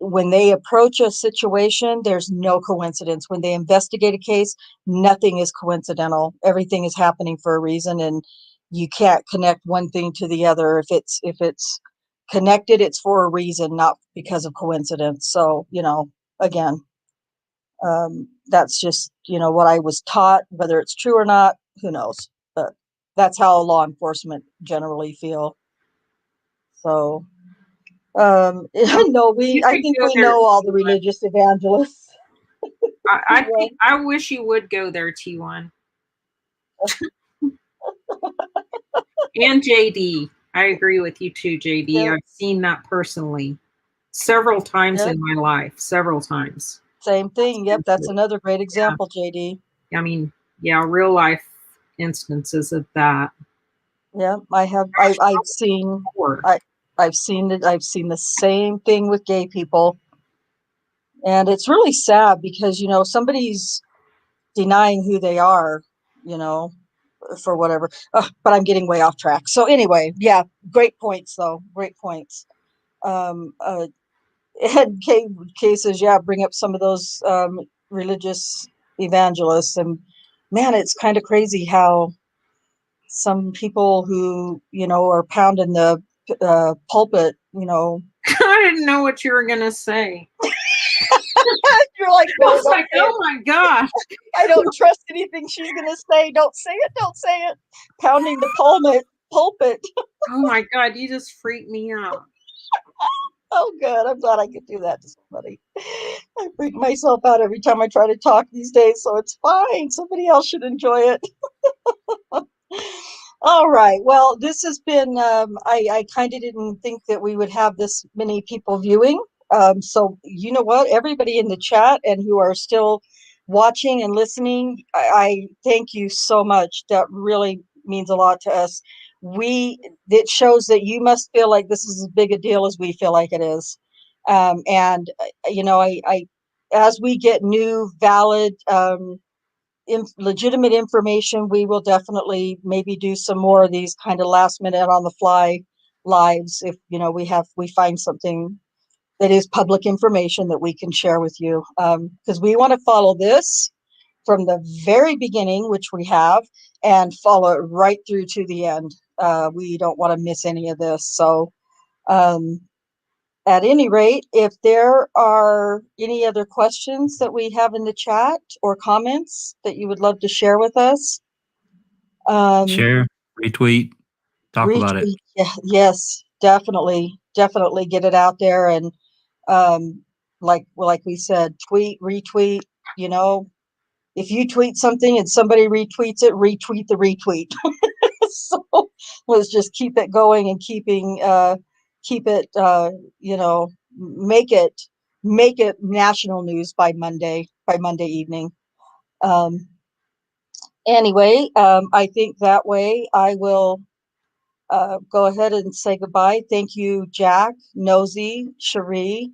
When they approach a situation, there's no coincidence. When they investigate a case, nothing is coincidental. Everything is happening for a reason, and you can't connect one thing to the other. If it's connected, it's for a reason, not because of coincidence. So, again, that's just, what I was taught. Whether it's true or not, who knows? But that's how law enforcement generally feel. So, no, You I could think go we there, know all the T1. religious evangelists. I wish you would go there, T1. And JD. I agree with you too, JD. Yep. I've seen that personally several times Yep. in my life, several times. Same thing. Yep, that's another great example, JD. I mean, yeah, real life instances of that. Yeah, I've seen I've seen it. I've seen the same thing with gay people, and it's really sad because somebody's denying who they are, for whatever. But I'm getting way off track. So anyway, yeah, great points though. Great points. And cases, yeah, bring up some of those religious evangelists, and man, it's kind of crazy how some people who are pounding the pulpit, I didn't know what you were gonna say. you're like, I no, was like, oh my gosh. I don't trust anything she's gonna say. Don't say it. Pounding the pulpit. Oh my God, you just freaked me out. Oh, good. I'm glad I could do that to somebody. I freak myself out every time I try to talk these days, so it's fine. Somebody else should enjoy it. All right. Well, this has been, I kind of didn't think that we would have this many people viewing. So you know what? Everybody in the chat and who are still watching and listening, I thank you so much. That really means a lot to us. It shows that you must feel like this is as big a deal as we feel like it is. And I as we get new, valid, legitimate information, we will definitely maybe do some more of these kind of last minute on the fly lives if we find something that is public information that we can share with you, because we want to follow this from the very beginning, which we have, and follow it right through to the end. We don't want to miss any of this. So at any rate, if there are any other questions that we have in the chat or comments that you would love to share with us, Share, retweet, talk about it. retweet. Yeah, yes, definitely get it out there. And like we said, tweet, retweet. If you tweet something and somebody retweets it, retweet the retweet. So let's just keep it going and keep it, make it national news by Monday evening. Anyway, I think that way I will go ahead and say goodbye. Thank you, Jack, Nosy, Cherie.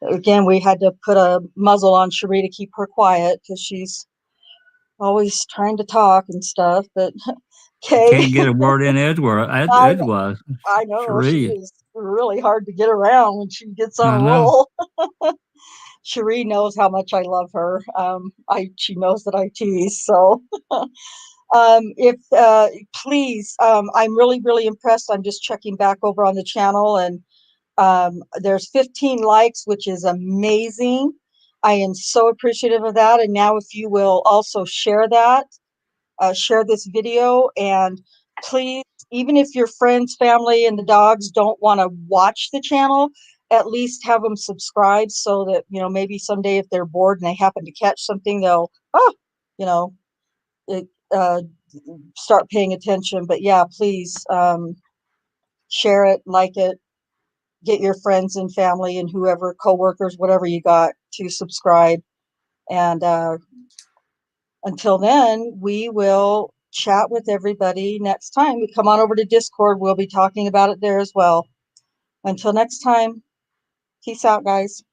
Again, we had to put a muzzle on Cherie to keep her quiet because she's always trying to talk and stuff. But Can't Kay, get a word in edgewise. I know she Cherie. is really hard to get around when she gets on I a know. roll. Cherie knows how much I love her. She knows that I tease. So, if please, I'm really, really impressed. I'm just checking back over on the channel, and there's 15 likes, which is amazing. I am so appreciative of that. And now, if you will also share that, share this video, and please, even if your friends, family, and the dogs don't want to watch the channel, at least have them subscribe so that maybe someday if they're bored and they happen to catch something, they'll it, start paying attention. But yeah, please, share it, like it, get your friends and family and whoever, coworkers, whatever you got, to subscribe. And until then, we will chat with everybody next time. We come on over to Discord. We'll be talking about it there as well. Until next time, peace out, guys.